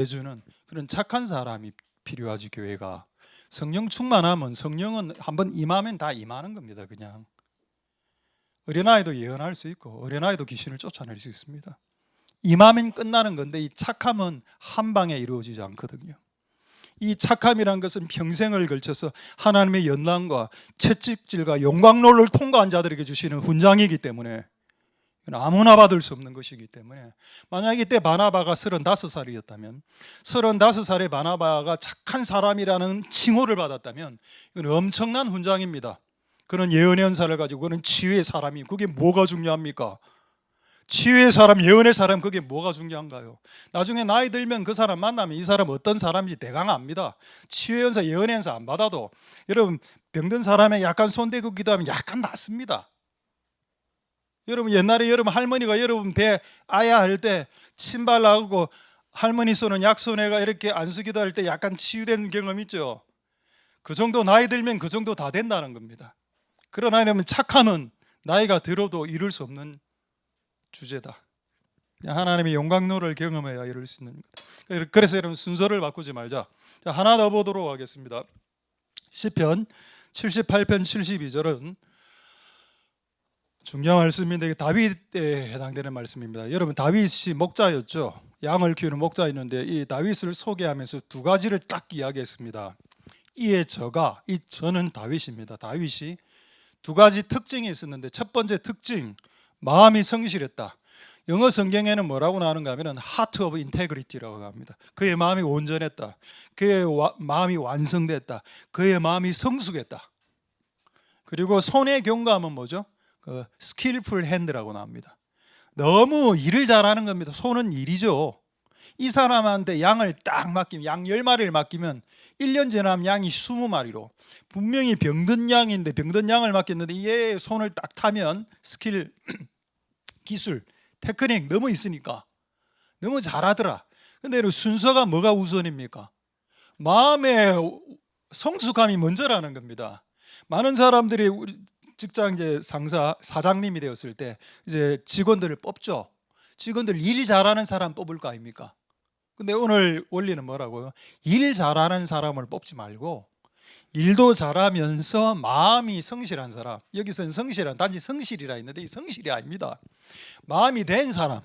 해주는 그런 착한 사람이 필요하지. 교회가 성령 충만하면 성령은 한번 임하면 다 임하는 겁니다. 그냥 어린아이도 예언할 수 있고 어린아이도 귀신을 쫓아낼 수 있습니다. 임하면 끝나는 건데 이 착함은 한 방에 이루어지지 않거든요. 이 착함이란 것은 평생을 걸쳐서 하나님의 연단과 채찍질과 용광로를 통과한 자들에게 주시는 훈장이기 때문에 아무나 받을 수 없는 것이기 때문에, 만약 이때 바나바가 35살이었다면 35살의 바나바가 착한 사람이라는 칭호를 받았다면 이건 엄청난 훈장입니다. 그런 예언의 은사를 가지고 그는 치유의 사람이, 그게 뭐가 중요합니까? 치유의 사람, 예언의 사람, 그게 뭐가 중요한가요? 나중에 나이 들면 그 사람 만나면 이 사람 어떤 사람인지 대강 압니다. 치유의 은사, 예언의 은사 안 받아도 여러분 병든 사람에 약간 손대고 기도하면 약간 낫습니다. 여러분 옛날에 여러분 할머니가 여러분 배 아야 할 때 침발 나고 할머니 손은 약손해가 이렇게 안수기도 할 때 약간 치유된 경험 있죠. 그 정도 나이 들면 그 정도 다 된다는 겁니다. 그러나 여러분 착함은 나이가 들어도 이룰 수 없는 주제다. 하나님의 영광로를 경험해야 이룰 수 있는 것. 그래서 여러분 순서를 바꾸지 말자. 자, 하나 더 보도록 하겠습니다. 시편 78편 72절은 중요한 말씀인데 다윗에 해당되는 말씀입니다. 여러분 다윗이 목자였죠. 양을 키우는 목자였는데 이 다윗을 소개하면서 두 가지를 딱 이야기했습니다. 이에 저가, 이 저는 다윗입니다. 다윗이 두 가지 특징이 있었는데 첫 번째 특징, 마음이 성실했다. 영어 성경에는 뭐라고 나오는가 하면 heart of integrity라고 합니다. 그의 마음이 온전했다. 그의 마음이 완성됐다. 그의 마음이 성숙했다. 그리고 손의 경감은 뭐죠? 그 skillful hand라고 나옵니다. 너무 일을 잘하는 겁니다. 손은 일이죠. 이 사람한테 양을 딱 맡기면, 양 10마리를 맡기면 1년 지나면 양이 20마리로, 분명히 병든 양인데 병든 양을 맡겼는데 얘 손을 딱 타면 스킬, 기술, 테크닉 너무 있으니까 너무 잘하더라. 근데 순서가 뭐가 우선입니까? 마음의 성숙함이 먼저라는 겁니다. 많은 사람들이 우리 직장 이제 상사, 사장님이 되었을 때 이제 직원들을 뽑죠. 직원들 일 잘하는 사람 뽑을 거 아닙니까? 근데 오늘 원리는 뭐라고요? 일 잘하는 사람을 뽑지 말고 일도 잘하면서 마음이 성실한 사람. 여기서는 성실한, 단지 성실이라 했는데 이 성실이 아닙니다. 마음이 된 사람,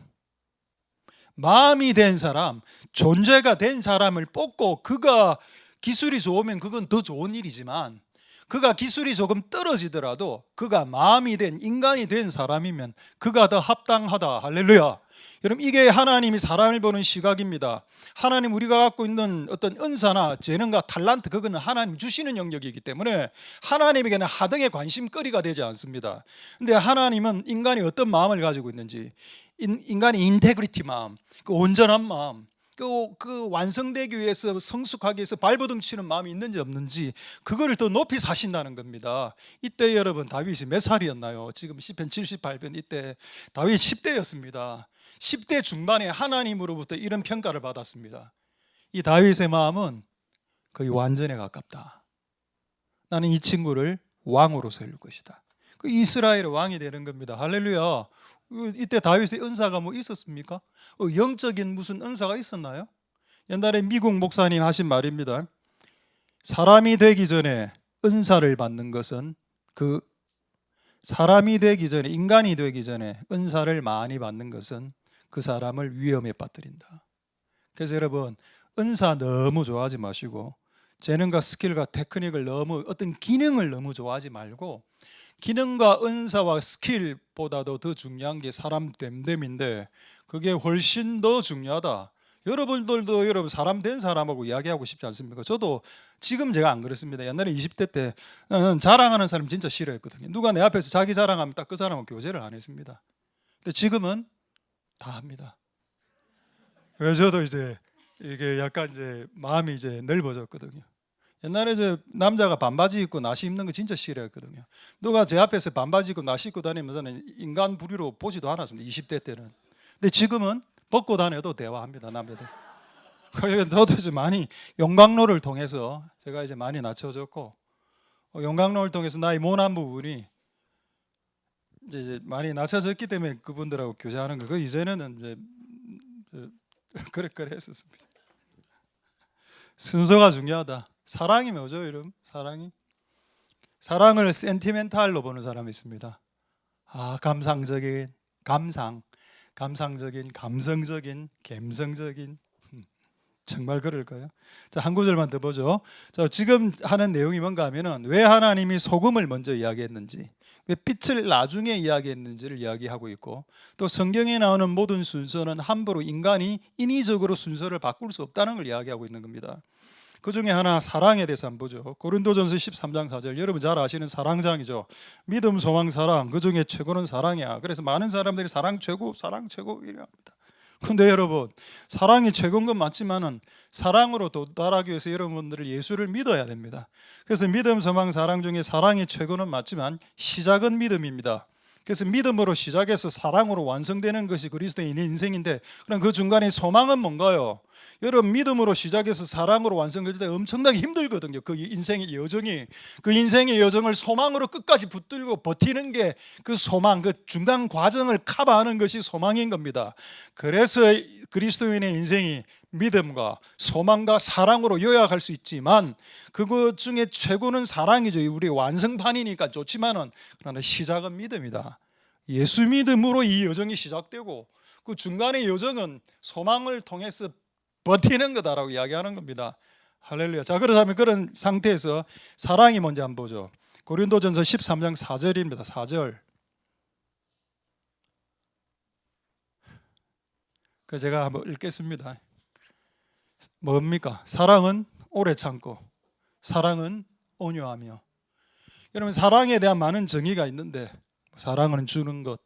마음이 된 사람, 존재가 된 사람을 뽑고 그가 기술이 좋으면 그건 더 좋은 일이지만 그가 기술이 조금 떨어지더라도 그가 마음이 된, 인간이 된 사람이면 그가 더 합당하다. 할렐루야. 여러분 이게 하나님이 사람을 보는 시각입니다. 하나님 우리가 갖고 있는 어떤 은사나 재능과 탤런트, 그거는 하나님 주시는 영역이기 때문에 하나님에게는 하등의 관심거리가 되지 않습니다. 근데 하나님은 인간이 어떤 마음을 가지고 있는지, 인간의 인테그리티 마음, 그 온전한 마음, 그 완성되기 위해서 성숙하기 위해서 발버둥 치는 마음이 있는지 없는지 그거를 더 높이 사신다는 겁니다. 이때 여러분 다윗이 몇 살이었나요? 지금 시편 78편 이때 다윗 10대였습니다. 10대 중반에 하나님으로부터 이런 평가를 받았습니다. 이 다윗의 마음은 거의 완전에 가깝다. 나는 이 친구를 왕으로 세울 것이다. 그 이스라엘의 왕이 되는 겁니다. 할렐루야. 이때 다윗의 은사가 뭐 있었습니까? 영적인 무슨 은사가 있었나요? 옛날에 미국 목사님 하신 말입니다. 사람이 되기 전에 은사를 받는 것은, 그 사람이 되기 전에, 인간이 되기 전에 은사를 많이 받는 것은 그 사람을 위험에 빠뜨린다. 그래서 여러분 은사 너무 좋아하지 마시고 재능과 스킬과 테크닉을 너무, 어떤 기능을 너무 좋아하지 말고 기능과 은사와 스킬보다도 더 중요한 게 사람 됨됨인데 그게 훨씬 더 중요하다. 여러분들도 여러분 사람 된 사람하고 이야기하고 싶지 않습니까? 저도 지금 제가 안 그렇습니다. 옛날에 20대 때 자랑하는 사람 진짜 싫어했거든요. 누가 내 앞에서 자기 자랑하면 딱 그 사람은 교제를 안 했습니다. 근데 지금은 다 합니다. 그래서 저도 이제 이게 약간 이제 마음이 이제 넓어졌거든요. 옛날에 이제 남자가 반바지 입고 나시 입는 거 진짜 싫어했거든요. 누가 제 앞에서 반바지 입고 나시 입고 다니면 저는 인간 부류로 보지도 않았습니다. 20대 때는. 근데 지금은 벗고 다녀도 대화합니다. 남자들. 저도 이제 많이 용광로를 통해서 제가 이제 많이 낮춰졌고, 용광로를 통해서 나의 모난 부분이 이제 많이 낮춰졌기 때문에 그분들하고 교제하는 거. 그 이전에는 이제 그래 했었습니다. 순서가 중요하다. 사랑이 뭐죠, 여러분? 사랑이? 사랑을 센티멘탈로 보는 사람이 있습니다. 감상적인, 감상적인, 감성적인, 감성적인. 정말 그럴까요? 자, 한 구절만 더 보죠. 자, 지금 하는 내용이 뭔가 하면은 왜 하나님이 소금을 먼저 이야기했는지, 왜 빛을 나중에 이야기했는지를 이야기하고 있고, 또 성경에 나오는 모든 순서는 함부로 인간이 인위적으로 순서를 바꿀 수 없다는 걸 이야기하고 있는 겁니다. 그 중에 하나 사랑에 대해서 한번 보죠. 고린도전서 13장 4절, 여러분 잘 아시는 사랑장이죠. 믿음, 소망, 사랑, 그 중에 최고는 사랑이야. 그래서 많은 사람들이 사랑 최고 이래 합니다. 근데 여러분, 사랑이 최고인 건 맞지만은 사랑으로 도달하기 위해서 여러분들을 예수를 믿어야 됩니다. 그래서 믿음, 소망, 사랑 중에 사랑이 최고는 맞지만 시작은 믿음입니다. 그래서 믿음으로 시작해서 사랑으로 완성되는 것이 그리스도인의 인생인데, 그럼 그 중간에 소망은 뭔가요? 여러분, 믿음으로 시작해서 사랑으로 완성될 때 엄청나게 힘들거든요. 그 인생의 여정이, 그 인생의 여정을 소망으로 끝까지 붙들고 버티는 게 그 소망, 그 중간 과정을 커버하는 것이 소망인 겁니다. 그래서 그리스도인의 인생이 믿음과 소망과 사랑으로 요약할 수 있지만, 그것 중에 최고는 사랑이죠. 우리 완성판이니까 좋지만은, 그러나 시작은 믿음이다. 예수 믿음으로 이 여정이 시작되고, 그 중간의 여정은 소망을 통해서 버티는 거다라고 이야기하는 겁니다. 할렐루야. 자, 그렇다면 그런 상태에서 사랑이 뭔지 한번 보죠. 고린도전서 13장 4절입니다. 4절. 그 제가 한번 읽겠습니다. 뭡니까? 사랑은 오래 참고, 사랑은 온유하며. 여러분, 사랑에 대한 많은 정의가 있는데, 사랑은 주는 것,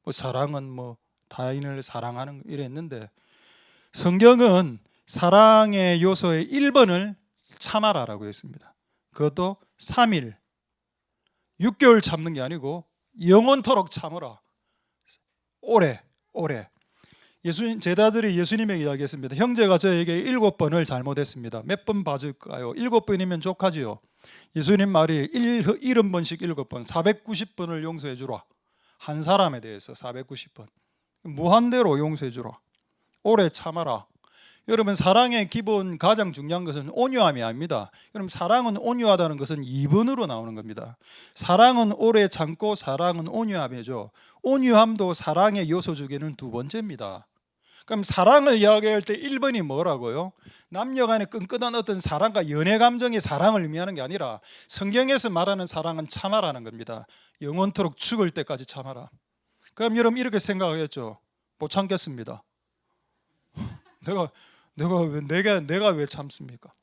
사랑은 타인을 사랑하는 것, 이랬는데, 성경은 사랑의 요소의 1번을 참아라라고 했습니다. 그것도 3일, 6개월 참는 게 아니고 영원토록 참으라. 오래. 제자들이 예수님에게 이야기했습니다. 형제가 저에게 7번을 잘못했습니다. 몇 번 봐줄까요? 7번이면 족하지요. 예수님 말이 70번씩 7번, 490번을 용서해 주라. 한 사람에 대해서 490번. 무한대로 용서해 주라. 오래 참아라. 여러분, 사랑의 기본 가장 중요한 것은 온유함이 아닙니다. 여러분, 사랑은 온유하다는 것은 2번으로 나오는 겁니다. 사랑은 오래 참고, 사랑은 온유함이죠. 온유함도 사랑의 요소 중에는 2번째입니다. 그럼 사랑을 이야기할 때 1번이 뭐라고요? 남녀 간의 끈끈한 어떤 사랑과 연애 감정의 사랑을 의미하는 게 아니라, 성경에서 말하는 사랑은 참아라는 겁니다. 영원토록 죽을 때까지 참아라. 그럼 여러분, 이렇게 생각하겠죠. 못 참겠습니다. 내가 왜 참습니까?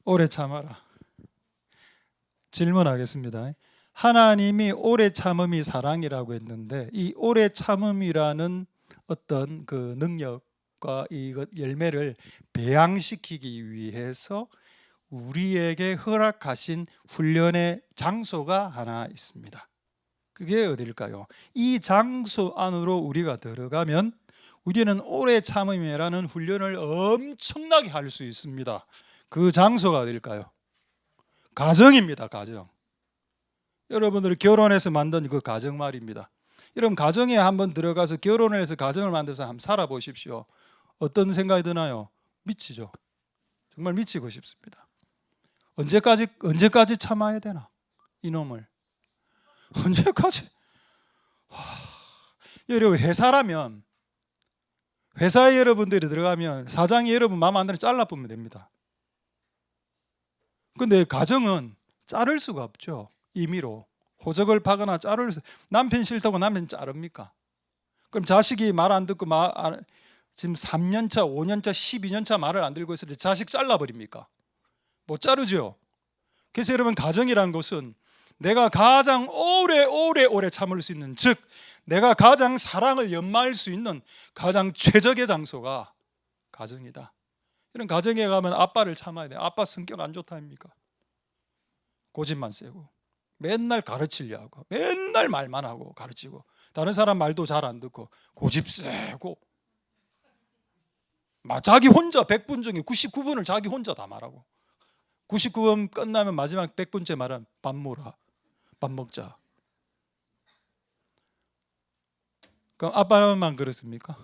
오래 참아라. 질문하겠습니다. 하나님이 오래 참음이 사랑이라고 했는데, 이 오래 참음이라는 어떤 그 능력과 이 열매를 배양시키기 위해서 우리에게 허락하신 훈련의 장소가 하나 있습니다. 그게 어딜까요? 이 장소 안으로 우리가 들어가면 우리는 오래 참음이라는 훈련을 엄청나게 할 수 있습니다. 그 장소가 어딜까요? 가정입니다. 가정. 여러분들이 결혼해서 만든 그 가정 말입니다. 여러분, 가정에 한번 들어가서 결혼을 해서 가정을 만들어서 한번 살아보십시오. 어떤 생각이 드나요? 미치죠. 정말 미치고 싶습니다. 언제까지 참아야 되나? 이놈을 언제까지? 여러분, 회사라면, 회사에 여러분들이 들어가면 사장이 여러분 마음 안 들면 잘라보면 됩니다. 근데 가정은 자를 수가 없죠. 임의로 호적을 파거나 자를 남편 싫다고 남편 자릅니까? 그럼 자식이 말 안 듣고 지금 3년차, 5년차, 12년차 말을 안 들고 있을 때 자식 잘라버립니까? 못 자르죠. 그래서 여러분, 가정이라는 것은 내가 가장 오래 참을 수 있는, 즉 내가 가장 사랑을 연마할 수 있는 가장 최적의 장소가 가정이다. 이런 가정에 가면 아빠를 참아야 돼요. 아빠 성격 안 좋다 아닙니까? 고집만 세고 맨날 가르치려 하고 맨날 말만 하고 가르치고, 다른 사람 말도 잘 안 듣고 고집 세고, 자기 혼자 100분 중에 99분을 자기 혼자 다 말하고, 99분 끝나면 마지막 100분째 말은 밥 먹자. 그럼 아빠만 그렇습니까?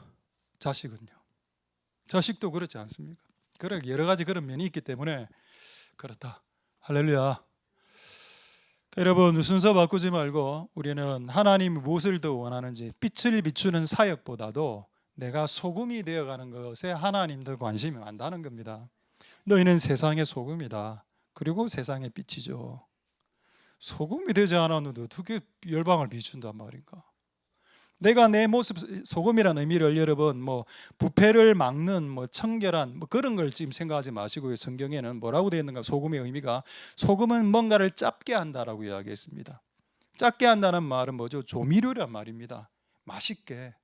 자식은요? 자식도 그렇지 않습니까? 그래 여러 가지 그런 면이 있기 때문에 그렇다. 할렐루야. 여러분 순서 바꾸지 말고 우리는 하나님이 무엇을 더 원하는지 빛을 비추는 사역보다도 내가 소금이 되어가는 것에 하나님 더 관심이 많다는 겁니다. 너희는 세상의 소금이다. 그리고 세상의 빛이죠. 소금이 되지 않았는데 어떻게 열방을 비춘단 말인가? 내가 내 모습 소금이라는 의미를 여러분 뭐 부패를 막는 뭐 청결한 뭐 그런 걸 지금 생각하지 마시고요. 성경에는 뭐라고 되어 있는가? 소금의 의미가 속음은 뭔가를 짭게 한다라고 이야기했습니다. 짭게 한다는 말은 뭐죠? 조미료란 말입니다. 맛있게.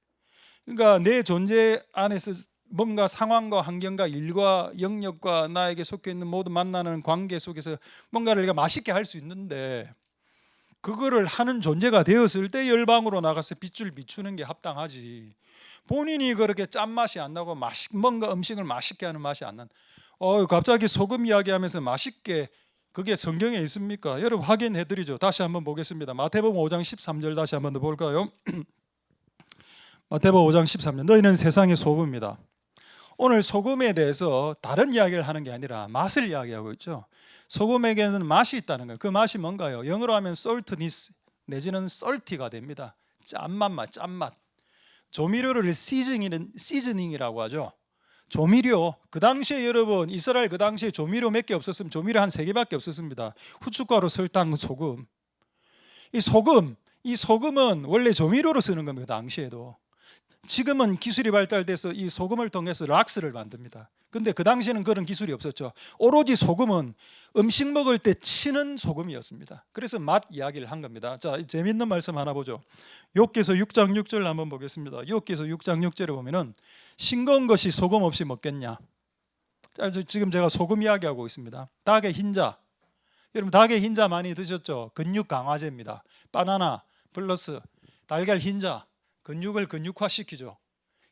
그러니까 내 존재 안에서 뭔가 상황과 환경과 일과 영역과 나에게 속해 있는 모든 만나는 관계 속에서 뭔가를 내가 맛있게 할 수 있는데 그거를 하는 존재가 되었을 때 열방으로 나가서 빛을 비추는 게 합당하지. 본인이 그렇게 짠맛이 안 나고 뭔가 음식을 맛있게 하는 맛이 안 난. 갑자기 소금 이야기하면서 맛있게 그게 성경에 있습니까? 여러분 확인해 드리죠. 다시 한번 보겠습니다. 마태복음 5장 13절 다시 한번 더 볼까요? 마태복음 5장 13절. 너희는 세상의 소금입니다. 오늘 소금에 대해서 다른 이야기를 하는 게 아니라 맛을 이야기하고 있죠. 소금에게는 맛이 있다는 거예요. 그 맛이 뭔가요? 영어로 하면 saltiness 내지는 salty가 됩니다. 짠맛, 짠맛. 조미료를 시즈닝이라고 하죠. 조미료. 그 당시에 여러분 이스라엘 그 당시에 조미료 몇 개 없었으면 조미료 한 3개밖에 없었습니다. 후춧가루, 설탕, 소금. 이 소금은 원래 조미료로 쓰는 겁니다. 당시에도. 지금은 기술이 발달돼서 이 소금을 통해서 락스를 만듭니다. 근데 그 당시에는 그런 기술이 없었죠. 오로지 소금은 음식 먹을 때 치는 소금이었습니다. 그래서 맛 이야기를 한 겁니다. 자, 재밌는 말씀 하나 보죠. 욥기서 6장 6절 한번 보겠습니다. 욥기서 6장 6절에 보면은 싱거운 것이 소금 없이 먹겠냐. 자, 지금 제가 소금 이야기하고 있습니다. 닭의 흰자. 여러분 닭의 흰자 많이 드셨죠? 근육 강화제입니다. 바나나 플러스 달걀 흰자. 근육을 근육화시키죠.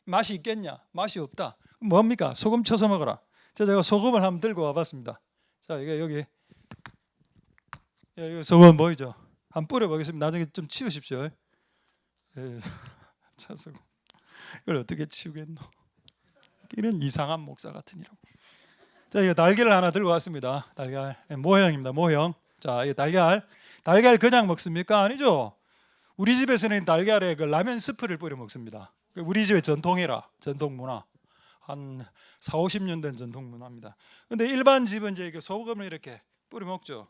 맛이 있겠냐? 맛이 없다. 뭡니까? 소금 쳐서 먹어라. 제가 소금을 한번 들고 와봤습니다. 자, 이게 여기 소금 보이죠? 한번 뿌려보겠습니다. 나중에 좀 치우십시오. 차소금. 이걸 어떻게 치우겠노? 이런 이상한 목사 같으니라고. 자, 이거 달걀을 하나 들고 왔습니다. 달걀 모형입니다. 모형. 자, 이 달걀 그냥 먹습니까? 아니죠. 우리 집에서는 달걀에 그 라면 스프를 뿌려 먹습니다. 우리 집의 전통이라 전통 문화 한 4, 50년 된 전통 문화입니다. 근데 일반 집은 이제 소금을 이렇게 뿌려 먹죠.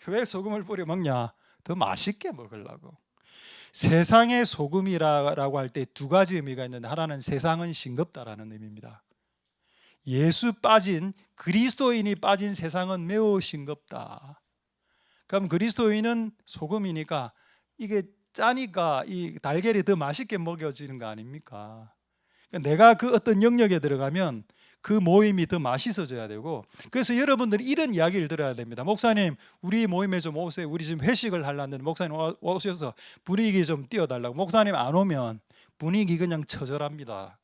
왜 소금을 뿌려 먹냐? 더 맛있게 먹으려고. 세상의 소금이라고 할 때 두 가지 의미가 있는데 하나는 세상은 싱겁다라는 의미입니다. 예수 빠진 그리스도인이 빠진 세상은 매우 싱겁다. 그럼 그리스도인은 소금이니까 이게 짜니까 이 달걀이 더 맛있게 먹여지는 거 아닙니까? 그러니까 내가 그 어떤 영역에 들어가면 그 모임이 더 맛있어져야 되고, 그래서 여러분들이 이런 이야기를 들어야 됩니다. 목사님 우리 모임에 좀 오세요. 우리 지금 회식을 하려는데 목사님 오셔서 분위기 좀 띄워달라고. 목사님 안 오면 분위기 그냥 처절합니다.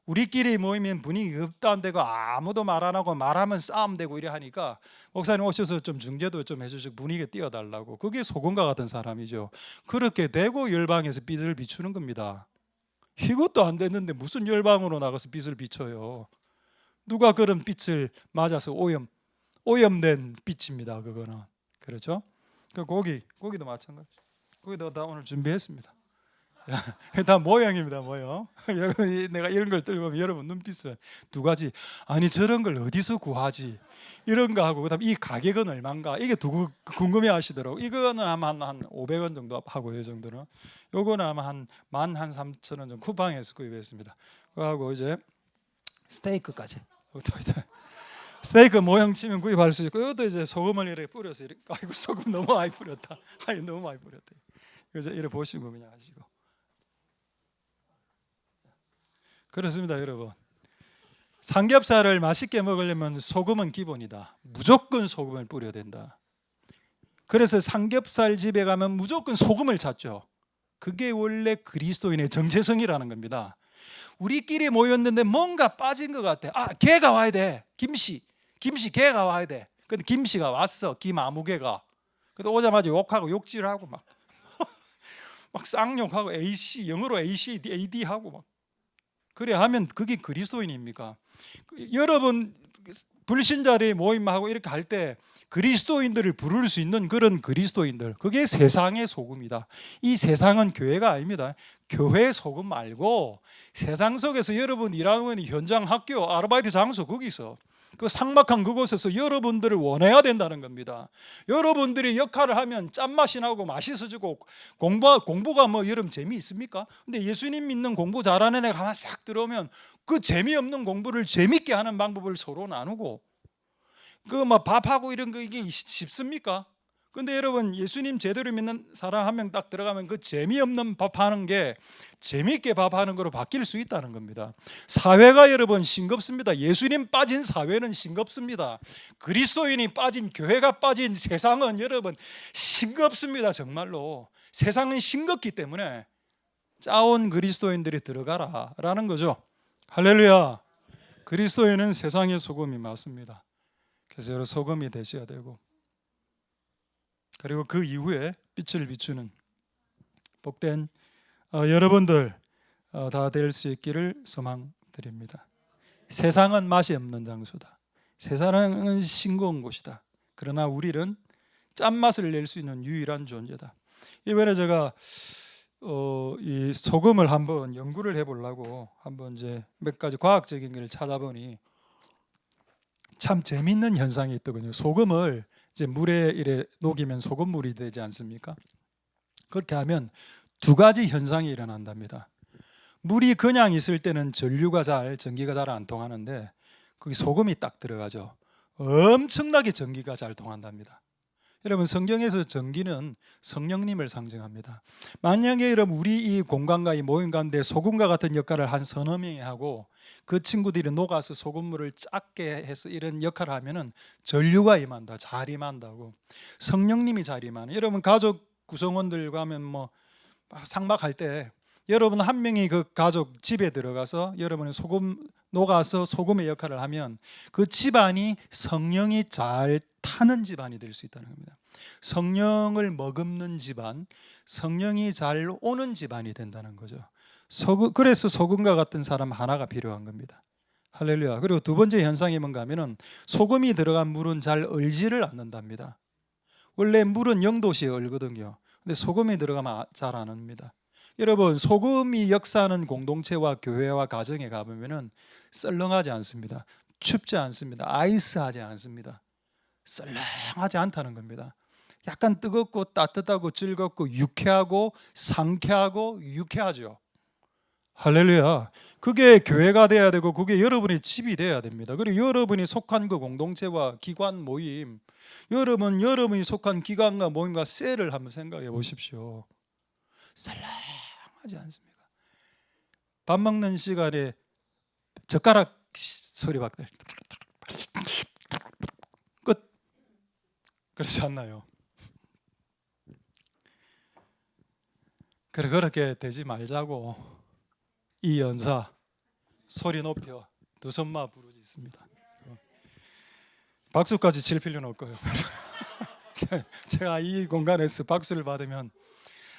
우리끼리 모이면 분위기 급도 안 되고 아무도 말 안 하고 말하면 싸움 되고 이래 하니까 목사님 오셔서 좀 중재도 좀 해주시고 분위기 띄워달라고. 그게 소금과 같은 사람이죠. 그렇게 되고 열방에서 빛을 비추는 겁니다. 이것도 안 됐는데 무슨 열방으로 나가서 빛을 비춰요. 누가 그런 빛을 맞아서 오염된 빛입니다. 그거는. 그렇죠? 그 고기도 마찬가지. 고기도 다 오늘 준비했습니다. 다 모형입니다. 모형. 여러분 내가 이런 걸 들고 보면 여러분 눈빛은 두 가지. 아니 저런 걸 어디서 구하지? 이런 거 하고 그다음 이 가격은 얼마인가? 이게 두고 궁금해 하시더라고. 이거는 아마 한 500원 정도 하고요. 이 정도는. 요거는 아마 한 13,000원 정도 쿠팡에서 구입했습니다. 그거하고 이제 스테이크까지. 스테이크 모형 치면 구입할 수 있고 이것도 이제 소금을 이렇게 뿌려서 이렇게. 아이고 소금 너무 많이 뿌렸다. 아이 너무 많이 뿌렸다. 이제 이렇게 보시고 그냥 하시고. 그렇습니다, 여러분. 삼겹살을 맛있게 먹으려면 소금은 기본이다. 무조건 소금을 뿌려야 된다. 그래서 삼겹살 집에 가면 무조건 소금을 찾죠. 그게 원래 그리스도인의 정체성이라는 겁니다. 우리끼리 모였는데 뭔가 빠진 것 같아. 개가 와야 돼. 김씨 개가 와야 돼. 근데 김씨가 왔어. 김아무개가. 근데 오자마자 욕하고 욕질하고 막 막 쌍욕하고 AC 영어로 AC, AD 하고 막 그래 하면 그게 그리스도인입니까? 여러분 불신자들이 모임하고 이렇게 할 때 그리스도인들을 부를 수 있는 그런 그리스도인들, 그게 세상의 소금이다. 이 세상은 교회가 아닙니다. 교회 소금 말고 세상 속에서 여러분 일하는 현장, 학교, 아르바이트 장소, 거기서 그 삭막한 그곳에서 여러분들을 원해야 된다는 겁니다. 여러분들이 역할을 하면 짠맛이 나고 맛있어지고 공부가 뭐 여러분 재미있습니까? 근데 예수님 믿는 공부 잘하는 애가 하나 싹 들어오면 그 재미없는 공부를 재밌게 하는 방법을 서로 나누고, 그 뭐 밥하고 이런 거 이게 쉽습니까? 근데 여러분 예수님 제대로 믿는 사람 한 명 딱 들어가면 그 재미없는 밥하는 게 재미있게 밥하는 거로 바뀔 수 있다는 겁니다. 사회가 여러분 싱겁습니다. 예수님 빠진 사회는 싱겁습니다. 그리스도인이 빠진, 교회가 빠진 세상은 여러분 싱겁습니다. 정말로 세상은 싱겁기 때문에 짜온 그리스도인들이 들어가라 라는 거죠. 할렐루야. 그리스도인은 세상의 소금이 맞습니다. 그래서 여러분 소금이 되셔야 되고, 그리고 그 이후에 빛을 비추는 복된 여러분들 다 될 수 있기를 소망드립니다. 세상은 맛이 없는 장소다. 세상은 싱거운 곳이다. 그러나 우리는 짠맛을 낼 수 있는 유일한 존재다. 이번에 제가 이 소금을 한번 연구를 해보려고 한번 이제 몇 가지 과학적인 걸 찾아보니 참 재밌는 현상이 있더군요. 소금을 이제 물에 이래 녹이면 소금물이 되지 않습니까? 그렇게 하면 두 가지 현상이 일어난답니다. 물이 그냥 있을 때는 전기가 잘 안 통하는데 거기 소금이 딱 들어가죠. 엄청나게 전기가 잘 통한답니다. 여러분 성경에서 전기는 성령님을 상징합니다. 만약에 여러분 우리 이 공간과 이 모임 가운데 소금과 같은 역할을 한 서너 명이 하고 그 친구들이 녹아서 소금물을 작게 해서 이런 역할을 하면은 전류가 임한다, 잘 임한다고. 성령님이 잘 임하는. 여러분 가족 구성원들과 하면 뭐 상막할 때 여러분 한 명이 그 가족 집에 들어가서 여러분의 소금 녹아서 소금의 역할을 하면 그 집안이 성령이 잘 타는 집안이 될 수 있다는 겁니다. 성령을 머금는 집안, 성령이 잘 오는 집안이 된다는 거죠. 그래서 소금과 같은 사람 하나가 필요한 겁니다. 할렐루야. 그리고 두 번째 현상이 뭔가 하면은 소금이 들어간 물은 잘 얼지를 않는답니다. 원래 물은 0도씨에 얼거든요. 근데 소금이 들어가면 잘 안 옵니다. 여러분 소금이 역사하는 공동체와 교회와 가정에 가보면은 썰렁하지 않습니다. 춥지 않습니다. 아이스하지 않습니다. 썰렁하지 않다는 겁니다. 약간 뜨겁고 따뜻하고 즐겁고 유쾌하고 상쾌하고 유쾌하죠. 할렐루야. 그게 교회가 돼야 되고 그게 여러분의 집이 돼야 됩니다. 그리고 여러분이 속한 그 공동체와 기관 모임, 여러분이 속한 기관과 모임과 셀을 한번 생각해 보십시오. 썰렁하지 않습니까? 밥 먹는 시간에 젓가락 소리 밖에 끝. 그렇지 않나요? 그렇게 되지 말자고 이 연사 소리 높여 두 손마 부르짖습니다. 박수까지 칠 필요는 없고요. 제가 이 공간에서 박수를 받으면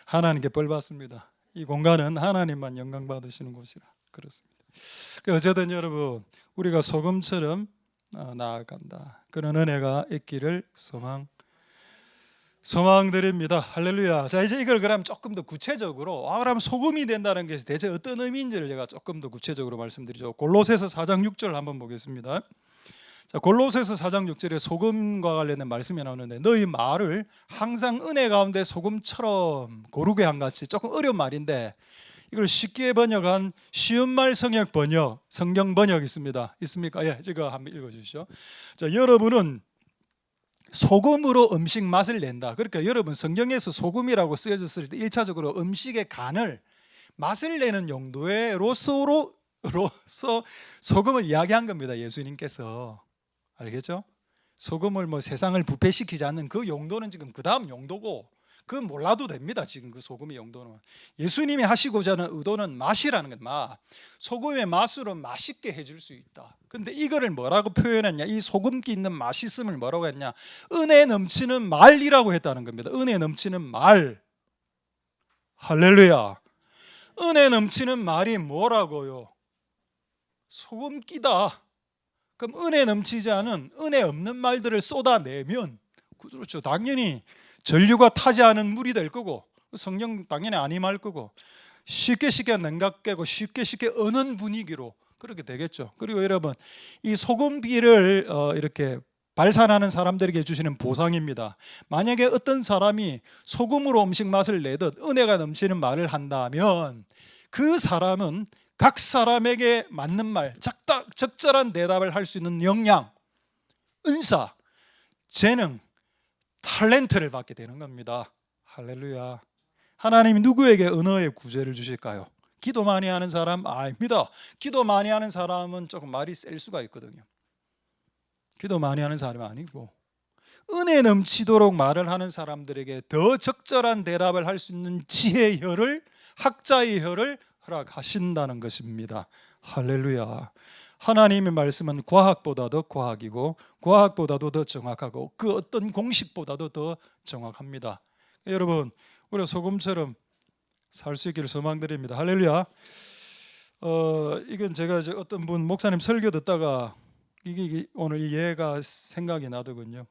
하나님께 벌 받습니다. 이 공간은 하나님만 영광 받으시는 곳이라 그렇습니다. 어쨌든 여러분 우리가 소금처럼 나아간다. 그런 은혜가 있기를 소망드립니다. 할렐루야. 자 이제 이걸 그럼 조금 더 구체적으로 그럼 소금이 된다는 게 대체 어떤 의미인지를 제가 조금 더 구체적으로 말씀드리죠. 골로새서 4장 6절 한번 보겠습니다. 자, 골로새서 4장 6절에 소금과 관련된 말씀이 나오는데 너희 말을 항상 은혜 가운데 소금처럼 고르게 한 같이, 조금 어려운 말인데 이걸 쉽게 번역한 쉬운 말 성역 번역, 성경 번역 있습니다. 있습니까? 예, 제가 한번 읽어주시죠. 자, 여러분은 소금으로 음식 맛을 낸다. 그러니까 여러분 성경에서 소금이라고 쓰여졌을 때 1차적으로 음식의 간을 맛을 내는 용도로서 소금을 이야기한 겁니다. 예수님께서. 알겠죠? 소금을 뭐 세상을 부패시키지 않는 그 용도는 지금 그 다음 용도고, 그건 몰라도 됩니다. 지금 그 소금의 용도는 예수님이 하시고자 하는 의도는 맛이라는 것, 소금의 맛으로 맛있게 해줄 수 있다. 근데 이거를 뭐라고 표현했냐? 이 소금기 있는 맛있음을 뭐라고 했냐? 은혜 넘치는 말이라고 했다는 겁니다. 은혜 넘치는 말. 할렐루야. 은혜 넘치는 말이 뭐라고요? 소금 끼다. 그럼 은혜 넘치지 않은 은혜 없는 말들을 쏟아내면 그렇죠. 당연히 전류가 타지 않은 물이 될 거고 성령 당연히 안 임할 거고 쉽게 냉각되고 쉽게 어는 분위기로 그렇게 되겠죠. 그리고 여러분 이 소금비를 이렇게 발산하는 사람들에게 주시는 보상입니다. 만약에 어떤 사람이 소금으로 음식 맛을 내듯 은혜가 넘치는 말을 한다면 그 사람은 각 사람에게 맞는 말, 적절한 대답을 할 수 있는 역량, 은사, 재능, 탤런트를 받게 되는 겁니다. 할렐루야. 하나님이 누구에게 언어의 구제를 주실까요? 기도 많이 하는 사람? 아닙니다. 기도 많이 하는 사람은 조금 말이 셀 수가 있거든요. 기도 많이 하는 사람이 아니고 은혜 넘치도록 말을 하는 사람들에게 더 적절한 대답을 할 수 있는 지혜의 혀를, 학자의 혀를 허락하신다는 것입니다. 할렐루야. 하나님의 말씀은 과학보다도 과학이고 과학보다도 더 정확하고 그 어떤 공식보다도 더 정확합니다. 여러분 우리 소금처럼 살 수 있기를 소망드립니다. 할렐루야. 이건 제가 어떤 분 목사님 설교 듣다가 이게 오늘 이 예가 생각이 나더군요.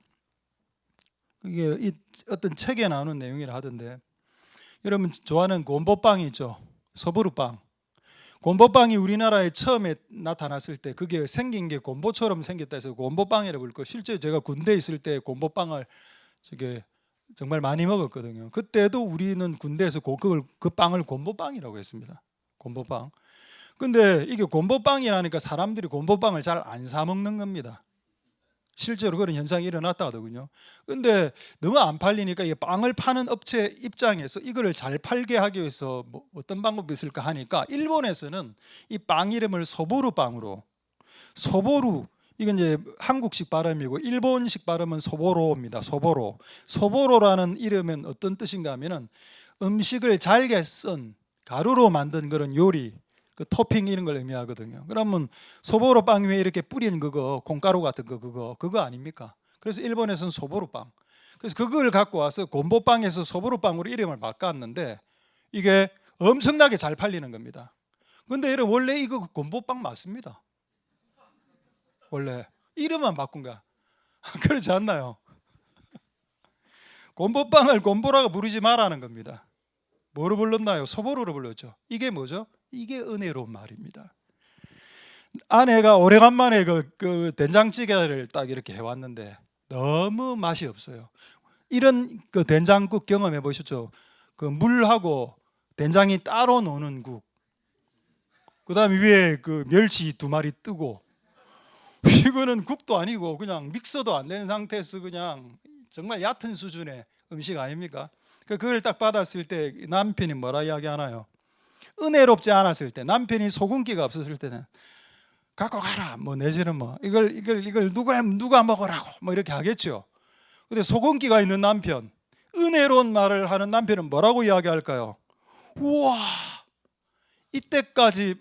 이게 어떤 책에 나오는 내용이라 하던데 여러분 좋아하는 곰보빵이죠. 소보루빵. 곰보빵이 우리나라에 처음에 나타났을 때 그게 생긴 게 곰보처럼 생겼다 해서 곰보빵이라고 부르고 실제 제가 군대에 있을 때 곰보빵을 저게 정말 많이 먹었거든요. 그때도 우리는 군대에서 그 빵을 곰보빵이라고 했습니다. 곰보빵. 근데 이게 곰보빵이라니까 사람들이 곰보빵을 잘 안 사 먹는 겁니다. 실제로 그런 현상이 일어났다 하더군요. 근데 너무 안 팔리니까 이 빵을 파는 업체 입장에서 이거를 잘 팔게 하기 위해서 뭐 어떤 방법이 있을까 하니까 일본에서는 이 빵 이름을 소보루 빵으로 소보루 이건 이제 한국식 발음이고 일본식 발음은 소보로입니다. 소보로. 소보로라는 이름은 어떤 뜻인가 하면은 음식을 잘게 쓴 가루로 만든 그런 요리 그 토핑 이런 걸 의미하거든요. 그러면 소보로 빵 위에 이렇게 뿌린 그거 콩가루 같은 거 그거 아닙니까? 그래서 일본에서는 소보루 빵. 그래서 그걸 갖고 와서 곰보빵에서 소보루 빵으로 이름을 바꿨는데 이게 엄청나게 잘 팔리는 겁니다. 근데 여러분 원래 이거 곰보빵 맞습니다. 원래 이름만 바꾼 거야. 그렇지 않나요? 곰보빵을 곰보라고 부르지 말라는 겁니다. 뭐로 불렀나요? 소보루로 불렀죠. 이게 뭐죠? 이게 은혜로운 말입니다. 아내가 오래간만에 그 된장찌개를 딱 이렇게 해왔는데 너무 맛이 없어요. 이런 그 된장국 경험해 보셨죠? 그 물하고 된장이 따로 노는 국. 그다음에 위에 그 멸치 2마리 뜨고 이거는 국도 아니고 그냥 믹서도 안 된 상태에서 그냥 정말 얕은 수준의 음식 아닙니까? 그걸 딱 받았을 때 남편이 뭐라 이야기하나요? 은혜롭지 않았을 때 남편이 소금기가 없었을 때는 갖고 가라 뭐 내지는 뭐 이걸 누가 먹으라고 뭐 이렇게 하겠죠. 근데 소금기가 있는 남편, 은혜로운 말을 하는 남편은 뭐라고 이야기할까요? 우와 이때까지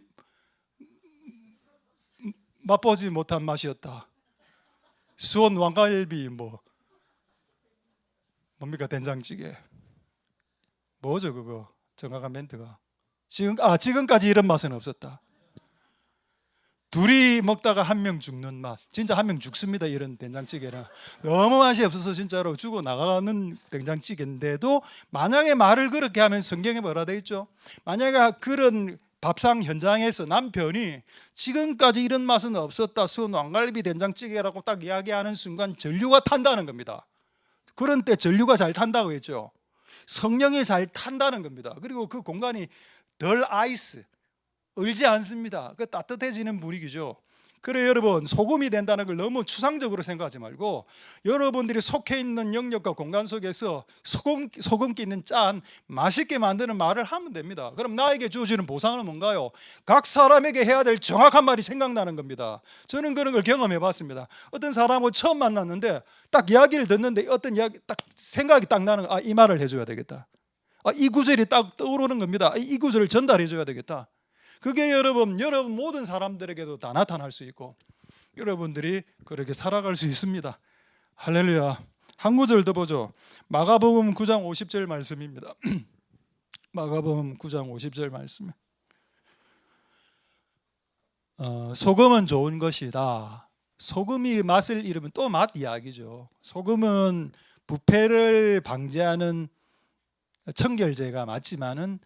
맛보지 못한 맛이었다. 수원 왕갈비 뭡니까 된장찌개 뭐죠 그거 정확한 멘트가 지금까지 이런 맛은 없었다. 둘이 먹다가 한 명 죽는 맛. 진짜 한 명 죽습니다. 이런 된장찌개는 너무 맛이 없어서 진짜로 죽어 나가는 된장찌개인데도 만약에 말을 그렇게 하면 성경에 뭐라 돼 있죠? 만약에 그런 밥상 현장에서 남편이 지금까지 이런 맛은 없었다. 수원 왕갈비 된장찌개라고 딱 이야기하는 순간 전류가 탄다는 겁니다. 그런 때 전류가 잘 탄다고 했죠. 성령이 잘 탄다는 겁니다. 그리고 그 공간이 덜 아이스 얼지 않습니다. 그 따뜻해지는 분위기죠. 그래 여러분 소금이 된다는 걸 너무 추상적으로 생각하지 말고 여러분들이 속해 있는 영역과 공간 속에서 소금기 있는 짠 맛있게 만드는 말을 하면 됩니다. 그럼 나에게 주어지는 보상은 뭔가요? 각 사람에게 해야 될 정확한 말이 생각나는 겁니다. 저는 그런 걸 경험해 봤습니다. 어떤 사람을 처음 만났는데 딱 이야기를 듣는데 어떤 이야기 딱 생각이 딱 나는 이 말을 해줘야 되겠다. 이 구절이 딱 떠오르는 겁니다. 이 구절을 전달해 줘야 되겠다. 그게 여러분 모든 사람들에게도 다 나타날 수 있고 여러분들이 그렇게 살아갈 수 있습니다. 할렐루야. 한 구절 더 보죠. 마가복음 9장 50절 말씀입니다. 마가복음 9장 50절 말씀에 소금은 좋은 것이다. 소금이 맛을 잃으면 또 맛 이야기죠. 소금은 부패를 방지하는 청결제가 맞지만은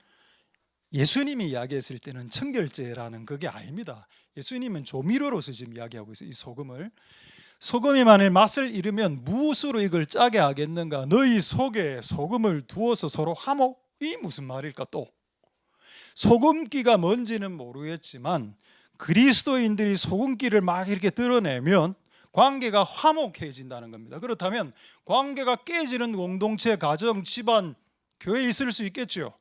예수님이 이야기했을 때는 청결제라는 그게 아닙니다. 예수님은 조미료로서 지금 이야기하고 있어요. 이 소금을. 소금이 만일 맛을 잃으면 무엇으로 이걸 짜게 하겠는가? 너희 속에 소금을 두어서 서로 화목이 무슨 말일까 또? 소금기가 뭔지는 모르겠지만 그리스도인들이 소금기를 막 이렇게 드러내면 관계가 화목해진다는 겁니다. 그렇다면 관계가 깨지는 공동체, 가정, 집안, 교회에 있을 수 있겠죠.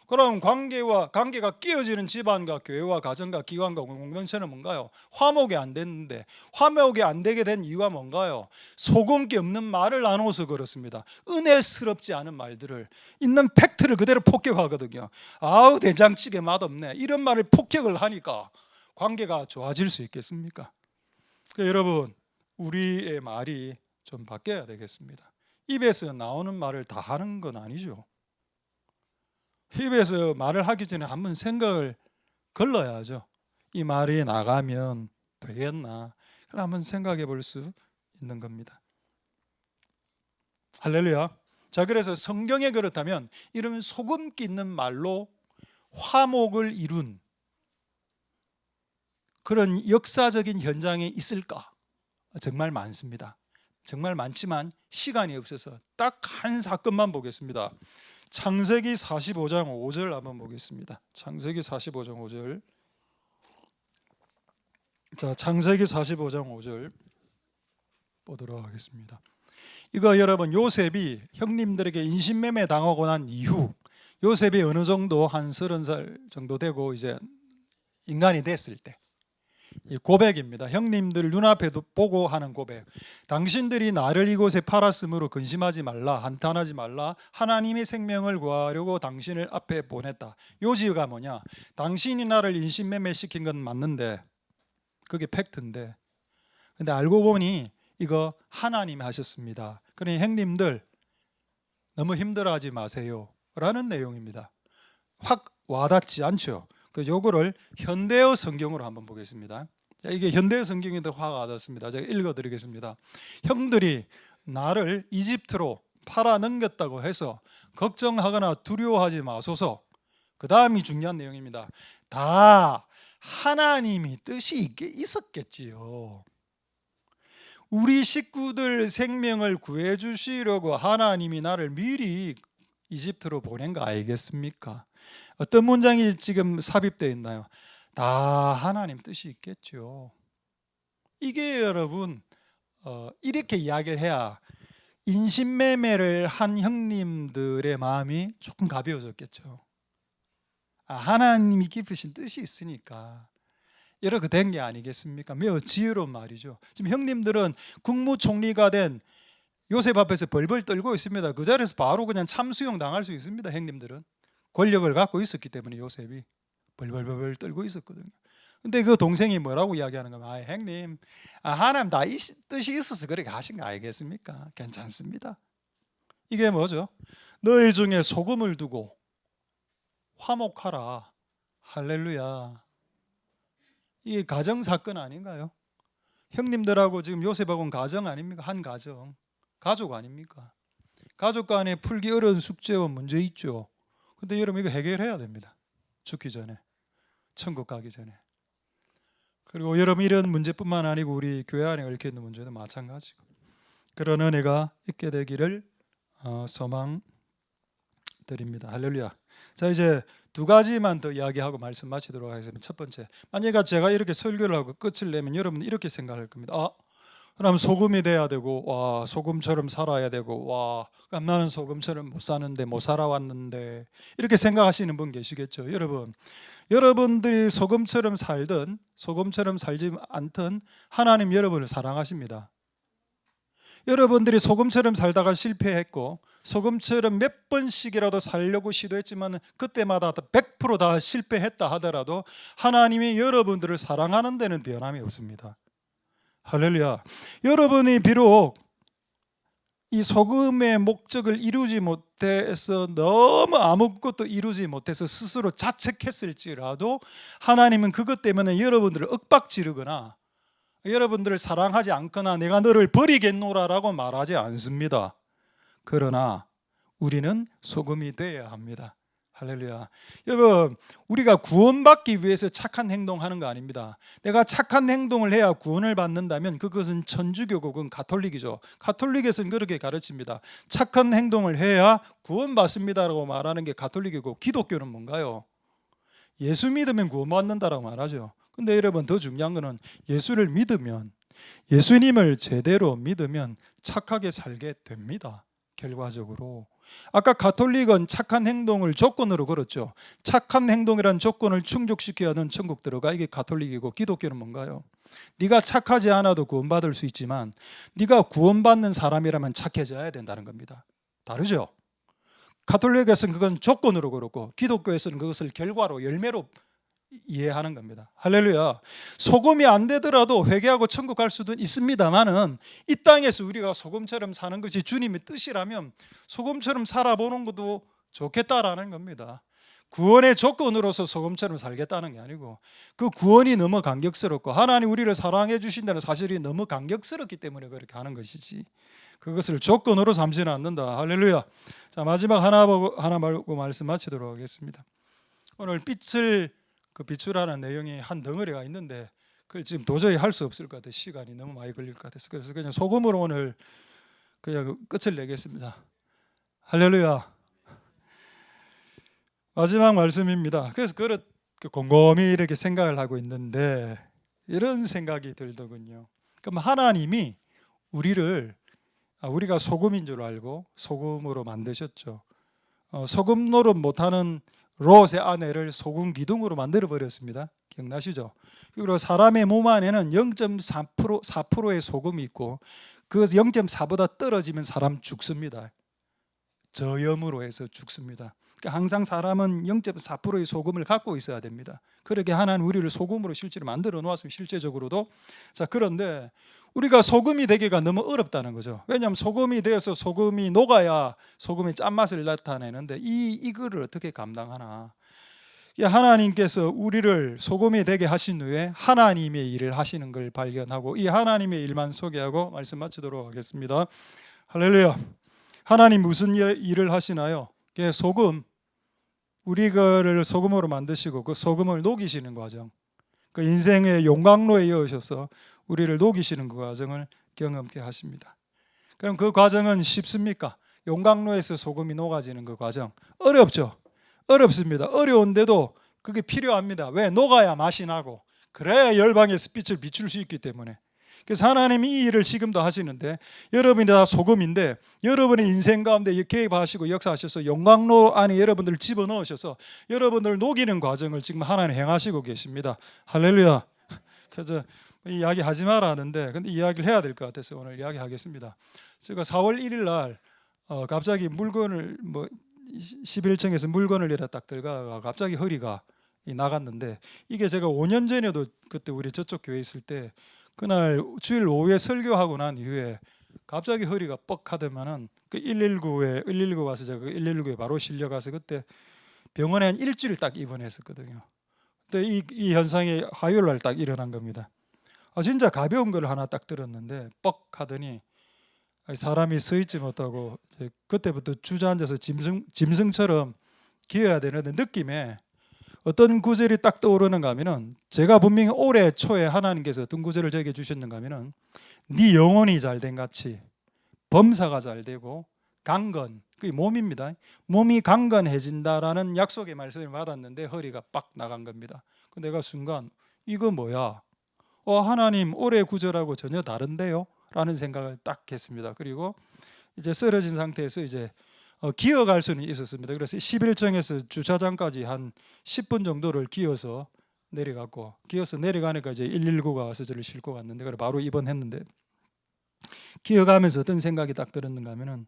그럼 관계가 깨어지는 집안과 교회와 가정과 기관과 공동체는 뭔가요? 화목이 안 됐는데, 화목이 안 되게 된 이유가 뭔가요? 소금기 없는 말을 나눠서 그렇습니다. 은혜스럽지 않은 말들을, 있는 팩트를 그대로 폭격하거든요. 아우 된장찌개 맛없네, 이런 말을 폭격을 하니까 관계가 좋아질 수 있겠습니까? 여러분, 우리의 말이 좀 바뀌어야 되겠습니다. 입에서 나오는 말을 다 하는 건 아니죠. 입에서 말을 하기 전에 한번 생각을 걸러야죠. 이 말이 나가면 되겠나? 그걸 한번 생각해 볼 수 있는 겁니다. 할렐루야. 자, 그래서 성경에 그렇다면 이런 소금기 있는 말로 화목을 이룬 그런 역사적인 현장에 있을까? 정말 많습니다. 정말 많지만 시간이 없어서 딱 한 사건만 보겠습니다. 창세기 45장 5절 한번 보겠습니다. 창세기 45장 5절. 자, 창세기 45장 5절 보도록 하겠습니다. 이거 여러분, 요셉이 형님들에게 인신매매 당하고 난 이후, 요셉이 어느 정도 한 30살 정도 되고 이제 인간이 됐을 때 이 고백입니다. 형님들 눈앞에도 보고 하는 고백. 당신들이 나를 이곳에 팔았으므로 근심하지 말라, 한탄하지 말라. 하나님의 생명을 구하려고 당신을 앞에 보냈다. 요지가 뭐냐? 당신이 나를 인신매매 시킨 건 맞는데, 그게 팩트인데, 근데 알고 보니 이거 하나님이 하셨습니다. 그러니 형님들 너무 힘들어하지 마세요 라는 내용입니다. 확 와닿지 않죠? 그 요거를 현대어 성경으로 한번 보겠습니다. 이게 현대어 성경인데 확 와닿습니다. 제가 읽어드리겠습니다. 형들이 나를 이집트로 팔아 넘겼다고 해서 걱정하거나 두려워하지 마소서. 그 다음이 중요한 내용입니다. 다 하나님이 뜻이 있었겠지요. 우리 식구들 생명을 구해주시려고 하나님이 나를 미리 이집트로 보낸 거 아니겠습니까? 어떤 문장이 지금 삽입되어 있나요? 다 하나님 뜻이 있겠죠. 이게 여러분 이렇게 이야기를 해야 인신매매를 한 형님들의 마음이 조금 가벼워졌겠죠. 하나님이 깊으신 뜻이 있으니까 이렇게 된 게 아니겠습니까? 매우 지혜로운 말이죠. 지금 형님들은 국무총리가 된 요셉 앞에서 벌벌 떨고 있습니다. 그 자리에서 바로 그냥 참수용 당할 수 있습니다. 형님들은 권력을 갖고 있었기 때문에 요셉이 벌벌벌 떨고 있었거든요. 근데 그 동생이 뭐라고 이야기하는 거면, 형님, 하나님 다 뜻이 있어서 그렇게 하신 거 아니겠습니까? 괜찮습니다. 이게 뭐죠? 너희 중에 소금을 두고 화목하라. 할렐루야. 이게 가정 사건 아닌가요? 형님들하고 지금 요셉하고는 가정 아닙니까? 한 가정, 가족 아닙니까? 가족 간에 풀기 어려운 숙제와 문제 있죠. 근데 여러분 이거 해결해야 됩니다. 죽기 전에, 천국 가기 전에. 그리고 여러분 이런 문제뿐만 아니고 우리 교회 안에 얽혀 있는 문제도 마찬가지고 그런 은혜가 있게 되기를 소망드립니다. 할렐루야. 자, 이제 두 가지만 더 이야기하고 말씀 마치도록 하겠습니다. 첫 번째, 만약에 제가 이렇게 설교를 하고 끝을 내면 여러분 이렇게 생각할 겁니다. 그럼 소금이 돼야 되고, 와, 소금처럼 살아야 되고, 와, 그럼 나는 소금처럼 못 사는데, 못 살아왔는데, 이렇게 생각하시는 분 계시겠죠. 여러분들이 소금처럼 살든 소금처럼 살지 않든 하나님 여러분을 사랑하십니다. 여러분들이 소금처럼 살다가 실패했고 소금처럼 몇 번씩이라도 살려고 시도했지만 그때마다 100% 실패했다 하더라도 하나님이 여러분들을 사랑하는 데는 변함이 없습니다. 할렐루야. 여러분이 비록 이 소금의 목적을 이루지 못해서 너무 아무것도 이루지 못해서 스스로 자책했을지라도 하나님은 그것 때문에 여러분들을 윽박지르거나 여러분들을 사랑하지 않거나 내가 너를 버리겠노라라고 말하지 않습니다. 그러나 우리는 소금이 되어야 합니다. 할렐루야. 여러분, 우리가 구원받기 위해서 착한 행동하는 거 아닙니다. 내가 착한 행동을 해야 구원을 받는다면 그것은 천주교고 그건 가톨릭이죠. 가톨릭에서는 그렇게 가르칩니다. 착한 행동을 해야 구원받습니다라고 말하는 게 가톨릭이고, 기독교는 뭔가요? 예수 믿으면 구원받는다라고 말하죠. 근데 여러분, 더 중요한 거는 예수를 믿으면, 예수님을 제대로 믿으면 착하게 살게 됩니다. 결과적으로. 아까 가톨릭은 착한 행동을 조건으로 걸었죠. 착한 행동이란 조건을 충족시켜야 하는 천국 들어가. 이게 가톨릭이고, 기독교는 뭔가요? 네가 착하지 않아도 구원받을 수 있지만 네가 구원받는 사람이라면 착해져야 된다는 겁니다. 다르죠? 가톨릭에서는 그건 조건으로 걸었고, 기독교에서는 그것을 결과로, 열매로 이해하는 겁니다. 할렐루야. 소금이 안 되더라도 회개하고 천국 갈 수도 있습니다만은, 이 땅에서 우리가 소금처럼 사는 것이 주님의 뜻이라면 소금처럼 살아보는 것도 좋겠다라는 겁니다. 구원의 조건으로서 소금처럼 살겠다는 게 아니고, 그 구원이 너무 감격스럽고 하나님 우리를 사랑해 주신다는 사실이 너무 감격스럽기 때문에 그렇게 하는 것이지, 그것을 조건으로 삼지는 않는다. 할렐루야. 자, 마지막 하나 보고 말씀 마치도록 하겠습니다. 오늘 빛을 비추라는 내용이 한 덩어리가 있는데 그걸 지금 도저히 할 수 없을 것 같아요. 시간이 너무 많이 걸릴 것 같아서. 그래서 그냥 소금으로 오늘 그냥 끝을 내겠습니다. 할렐루야. 마지막 말씀입니다. 그래서 그렇게 곰곰이 이렇게 생각을 하고 있는데 이런 생각이 들더군요. 그럼 하나님이 우리가 소금인 줄 알고 소금으로 만드셨죠. 소금 노릇 못하는 롯의 아내를 소금 기둥으로 만들어 버렸습니다. 기억나시죠? 그리고 사람의 몸 안에는 0.4%의 소금이 있고, 그 0.4보다 떨어지면 사람 죽습니다. 저염으로 해서 죽습니다. 그러니까 항상 사람은 0.4%의 소금을 갖고 있어야 됩니다. 그렇게 하나님 우리를 소금으로 실제로 만들어 놓았습니다. 실제적으로도. 자, 그런데 우리가 소금이 되기가 너무 어렵다는 거죠. 왜냐하면 소금이 되어서 소금이 녹아야 소금의 짠맛을 나타내는데 이거를 어떻게 감당하나. 하나님께서 우리를 소금이 되게 하신 후에 하나님의 일을 하시는 걸 발견하고, 이 하나님의 일만 소개하고 말씀 마치도록 하겠습니다. 할렐루야. 하나님 무슨 일을 하시나요? 소금, 우리를 소금으로 만드시고 그 소금을 녹이시는 과정, 그 인생의 용광로에 이으셔서 우리를 녹이시는 그 과정을 경험케 하십니다. 그럼 그 과정은 쉽습니까? 용광로에서 소금이 녹아지는 그 과정 어렵죠? 어렵습니다. 어려운데도 그게 필요합니다. 왜? 녹아야 맛이 나고 그래야 열방에서 빛을 비출 수 있기 때문에. 그래서 하나님이 이 일을 지금도 하시는데, 여러분이 다 소금인데 여러분의 인생 가운데 개입하시고 역사하셔서 용광로 안에 여러분들을 집어넣으셔서 여러분들을 녹이는 과정을 지금 하나님 행하시고 계십니다. 할렐루야. 그래서 이야기 하지 마라 하는데 근데 이야기를 해야 될 것 같아서 오늘 이야기하겠습니다. 제가 4월 1일 날 갑자기 물건을 11층에서 물건을 이렇게 딱 들어가 갑자기 허리가 나갔는데, 이게 제가 5년 전에도 그때 우리 저쪽 교회 있을 때 그날 주일 오후에 설교하고 난 이후에 갑자기 허리가 뻑 하더만은 그 119 와서 제가 119에 바로 실려가서 그때 병원에 한 일주일 딱 입원했었거든요. 근데 이 현상이 화요일 날 딱 일어난 겁니다. 진짜 가벼운 걸 하나 딱 들었는데 뻑 하더니 사람이 서 있지 못하고 그때부터 주저앉아서 짐승처럼 기어야 되는데, 느낌에 어떤 구절이 딱 떠오르는가 하면은, 제가 분명히 올해 초에 하나님께서 어떤 구절을 저에게 주셨는가 하면은, 네 영혼이 잘된 같이 범사가 잘 되고 강건, 그게 몸입니다. 몸이 강건해진다라는 약속의 말씀을 받았는데 허리가 빡 나간 겁니다. 그 내가 순간 이거 뭐야? 하나님 올해 구절하고 전혀 다른데요? 라는 생각을 딱 했습니다. 그리고 이제 쓰러진 상태에서 이제 기어갈 수는 있었습니다. 그래서 11층에서 주차장까지 한 10분 정도를 기어서 내려가니까 이제 119가 와서 저를 싣고 갔는데, 그래 바로 입원했는데, 기어가면서 어떤 생각이 딱 들었는가 하면은,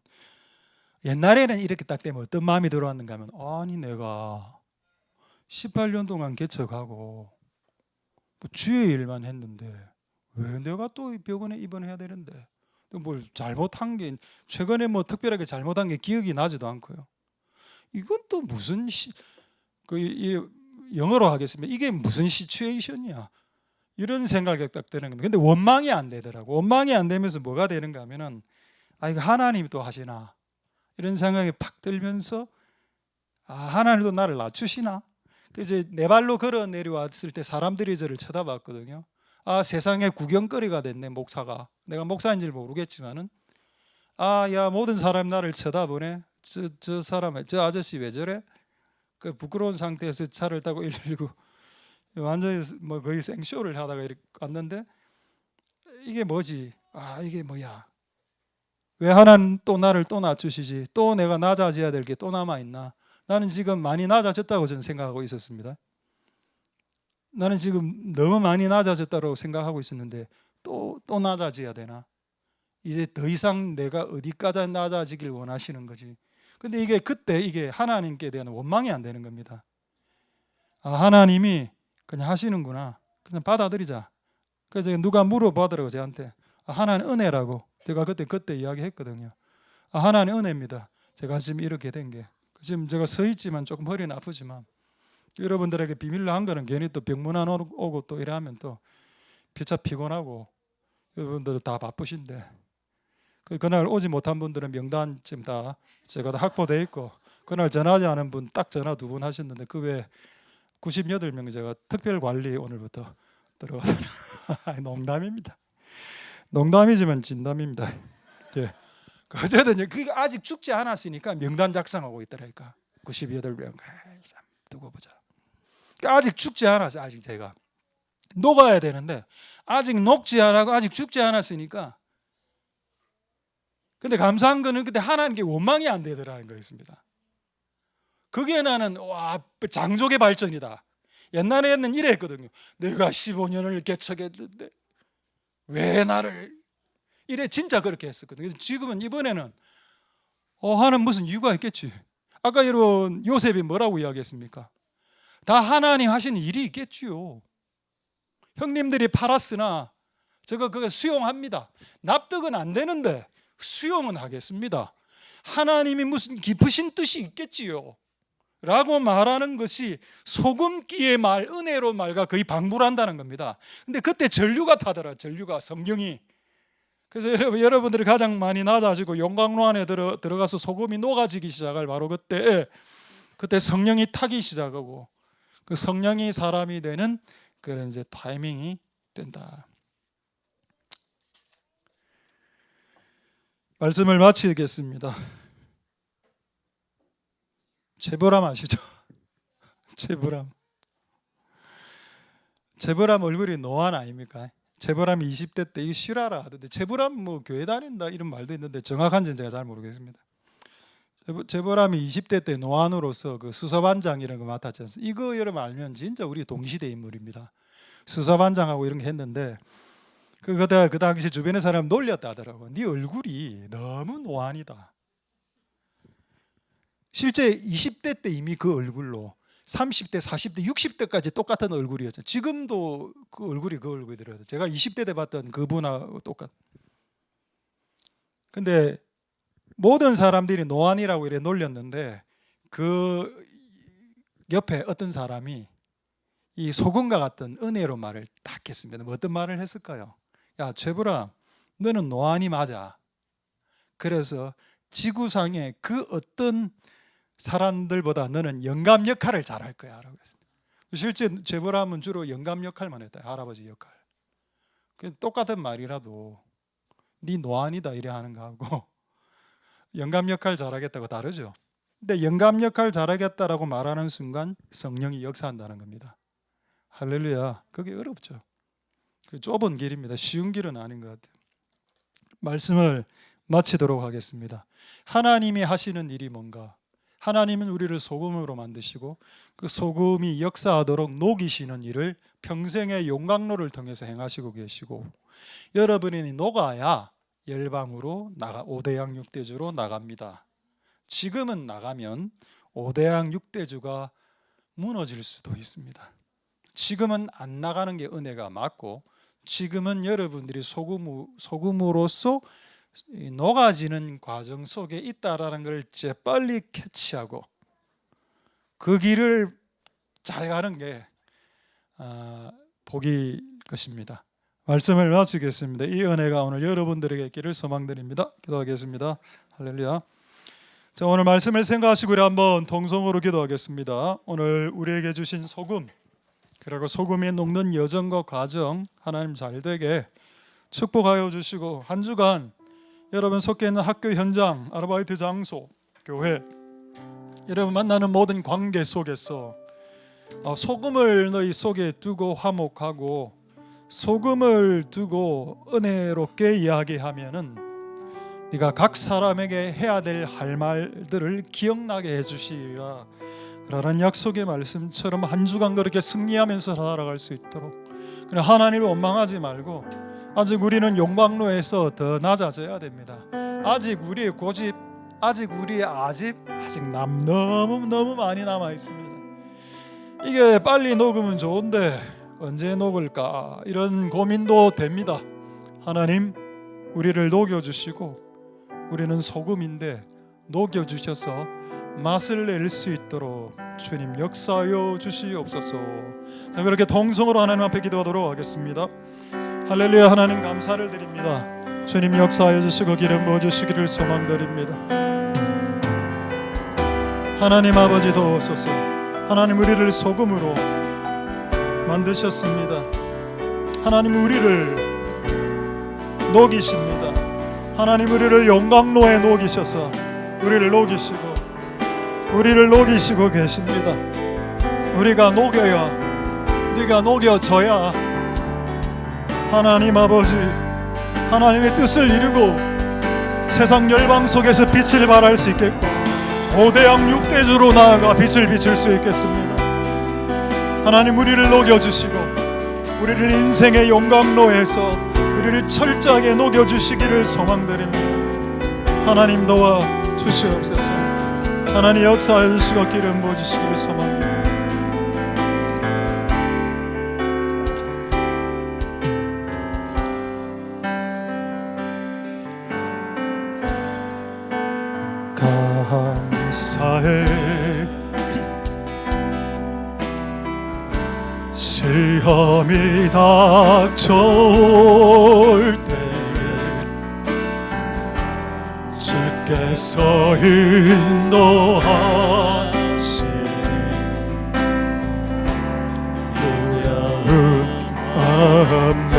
옛날에는 이렇게 딱 되면 어떤 마음이 들어왔는가 하면, 아니 내가 18년 동안 개척하고 주의 일만 했는데 왜 내가 또 병원에 입원해야 되는데, 또 뭘 잘못한 게 최근에 뭐 특별하게 잘못한 게 기억이 나지도 않고요. 이건 또 무슨 영어로 하겠습니다. 이게 무슨 시츄에이션이야? 이런 생각이 딱 드는 겁니다. 근데 원망이 안 되더라고. 원망이 안 되면서 뭐가 되는가 하면은 이거 하나님이 또 하시나? 이런 생각이 팍 들면서 하나님도 나를 낮추시나? 이제 내 발로 걸어 내려왔을 때 사람들이 저를 쳐다봤거든요. 세상에 구경거리가 됐네, 목사가. 내가 목사인지 모르겠지만은 야, 모든 사람 나를 쳐다보네. 저 사람, 저 아저씨 왜 저래? 그 부끄러운 상태에서 차를 타고 119 완전히 뭐 거의 생쇼를 하다가 이렇게 왔는데 이게 뭐지? 이게 뭐야? 왜 하나님 또 나를 또 낮추시지? 또 내가 낮아져야 될 게 또 남아 있나? 나는 지금 많이 낮아졌다고 저는 생각하고 있었습니다. 나는 지금 너무 많이 낮아졌다고 생각하고 있었는데 또 낮아져야 되나? 이제 더 이상 내가 어디까지 낮아지길 원하시는 거지. 근데 그때 이게 하나님께 대한 원망이 안 되는 겁니다. 하나님이 그냥 하시는구나. 그냥 받아들이자. 그래서 누가 물어보더라고 저한테. 하나님 은혜라고. 제가 그때 이야기했거든요. 하나님 은혜입니다. 제가 지금 이렇게 된 게. 지금 제가 서 있지만 조금 허리는 아프지만 여러분들에게 비밀로 한 거는 괜히 또 병문안 오고 또 이러면 또 피차 피곤하고 여러분들 다 바쁘신데 그날 오지 못한 분들은 명단 지금 다 제가 다 확보돼 있고 그날 전화하지 않은 분 딱 전화 2분 하셨는데 그 외에 98명 제가 특별 관리 오늘부터 들어가서 농담입니다. 농담이지만 진담입니다. 예. 어쨌든 그게 아직 죽지 않았으니까 명단 작성하고 있더라니까. 98명. 참 두고 보자. 아직 죽지 않았어. 아직 제가 녹아야 되는데 아직 녹지 않고 아직 죽지 않았으니까. 근데 감사한 거는 그때 하나님께 원망이 안 되더라는 거였습니다. 그게 나는 장족의 발전이다. 옛날에는 이랬거든요. 내가 15년을 개척했는데 왜 나를 이래 진짜 그렇게 했었거든요. 지금은 이번에는 하는 무슨 이유가 있겠지. 아까 여러분 요셉이 뭐라고 이야기했습니까? 다 하나님 하시는 일이 있겠지요. 형님들이 팔았으나 그거 수용합니다. 납득은 안 되는데 수용은 하겠습니다. 하나님이 무슨 깊으신 뜻이 있겠지요. 라고 말하는 것이 소금기의 말, 은혜로 말과 거의 방불한다는 겁니다. 근데 그때 전류가 타더라. 전류가 성경이. 그래서 여러분들이 가장 많이 낮아지고 용광로 안에 들어가서 소금이 녹아지기 시작할 바로 그때 성령이 타기 시작하고 그 성령이 사람이 되는 그런 이제 타이밍이 된다. 말씀을 마치겠습니다. 제보람 아시죠? 제보람 얼굴이 노안 아닙니까? 제보람이 20대 때 이거 실화라 하던데 제보람 뭐 교회 다닌다 이런 말도 있는데 정확한지는 제가 잘 모르겠습니다. 제보람이 20대 때 노안으로서 그 수사반장 이런 거 맡았지 않습니까? 이거 여러분 알면 진짜 우리 동시대 인물입니다. 수사반장하고 이런 거 했는데 그 당시 주변의 사람 놀렸다 하더라고. 네 얼굴이 너무 노안이다. 실제 20대 때 이미 그 얼굴로 30대, 40대, 60대까지 똑같은 얼굴이었죠. 지금도 그 얼굴이더라고요. 제가 20대 때 봤던 그분하고 똑같. 근데 모든 사람들이 노안이라고 이래 놀렸는데 그 옆에 어떤 사람이 이 소금과 같은 은혜로 말을 딱 했습니다. 어떤 말을 했을까요? 야, 최불아, 너는 노안이 맞아. 그래서 지구상의 그 어떤 사람들보다 너는 영감 역할을 잘할 거야 라고 했습니다. 실제 제보람은 주로 영감 역할만 했다. 할아버지 역할. 똑같은 말이라도 네 노안이다 이래 하는 거하고 영감 역할 잘하겠다고 다르죠. 근데 영감 역할 잘하겠다라고 말하는 순간 성령이 역사한다는 겁니다. 할렐루야. 그게 어렵죠. 좁은 길입니다. 쉬운 길은 아닌 것 같아요. 말씀을 마치도록 하겠습니다. 하나님이 하시는 일이 뭔가? 하나님은 우리를 소금으로 만드시고 그 소금이 역사하도록 녹이시는 일을 평생의 용광로를 통해서 행하시고 계시고 여러분이 녹아야 열방으로 오대양 육대주로 나갑니다. 지금은 나가면 오대양 육대주가 무너질 수도 있습니다. 지금은 안 나가는 게 은혜가 맞고 지금은 여러분들이 소금으로서 녹아지는 과정 속에 있다라는 걸 재빨리 캐치하고 그 길을 잘 가는 게 복일 것입니다. 말씀을 마치겠습니다. 이 은혜가 오늘 여러분들에게 있기를 소망드립니다. 기도하겠습니다. 할렐루야. 자, 오늘 말씀을 생각하시고 우리 한번 동성으로 기도하겠습니다. 오늘 우리에게 주신 소금, 그리고 소금이 녹는 여정과 과정 하나님 잘되게 축복하여 주시고, 한 주간 여러분 속해 있는 학교 현장, 아르바이트 장소, 교회, 여러분 만나는 모든 관계 속에서 소금을 너희 속에 두고 화목하고 소금을 두고 은혜롭게 이야기하면은 네가 각 사람에게 해야 될 할 말들을 기억나게 해주시리라 라는 약속의 말씀처럼 한 주간 그렇게 승리하면서 살아갈 수 있도록, 그냥 하나님을 원망하지 말고 아직 우리는 용광로에서 더 낮아져야 됩니다. 아직 우리의 고집, 아직 우리의 아집 아직 너무 많이 남아 있습니다. 이게 빨리 녹으면 좋은데 언제 녹을까, 이런 고민도 됩니다. 하나님, 우리를 녹여주시고 우리는 소금인데 녹여주셔서 맛을 낼 수 있도록 주님 역사하여 주시옵소서. 자, 그렇게 동성으로 하나님 앞에 기도하도록 하겠습니다. 할렐루야. 하나님 감사를 드립니다. 주님 역사하여 주시고 기름 부어주시기를 소망드립니다. 하나님 아버지 도우소서. 하나님, 우리를 소금으로 만드셨습니다. 하나님, 우리를 녹이십니다. 하나님, 우리를 용광로에 녹이셔서 우리를 녹이시고 계십니다. 우리가 녹여야, 우리가 녹여져야 하나님 아버지, 하나님의 뜻을 이루고 세상 열방 속에서 빛을 발할 수 있겠고 5대양 6대주로 나아가 빛을 비출 수 있겠습니다. 하나님, 우리를 녹여주시고 우리를 인생의 용광로에서 우리를 철저하게 녹여주시기를 소망드립니다. 하나님 도와 주시옵소서. 하나님 역사해 주시고 기름 부어주시기를 소망드립니다. 감사해. 시험이 닥쳐올 때에 주께서 인도하신 두려움 없네.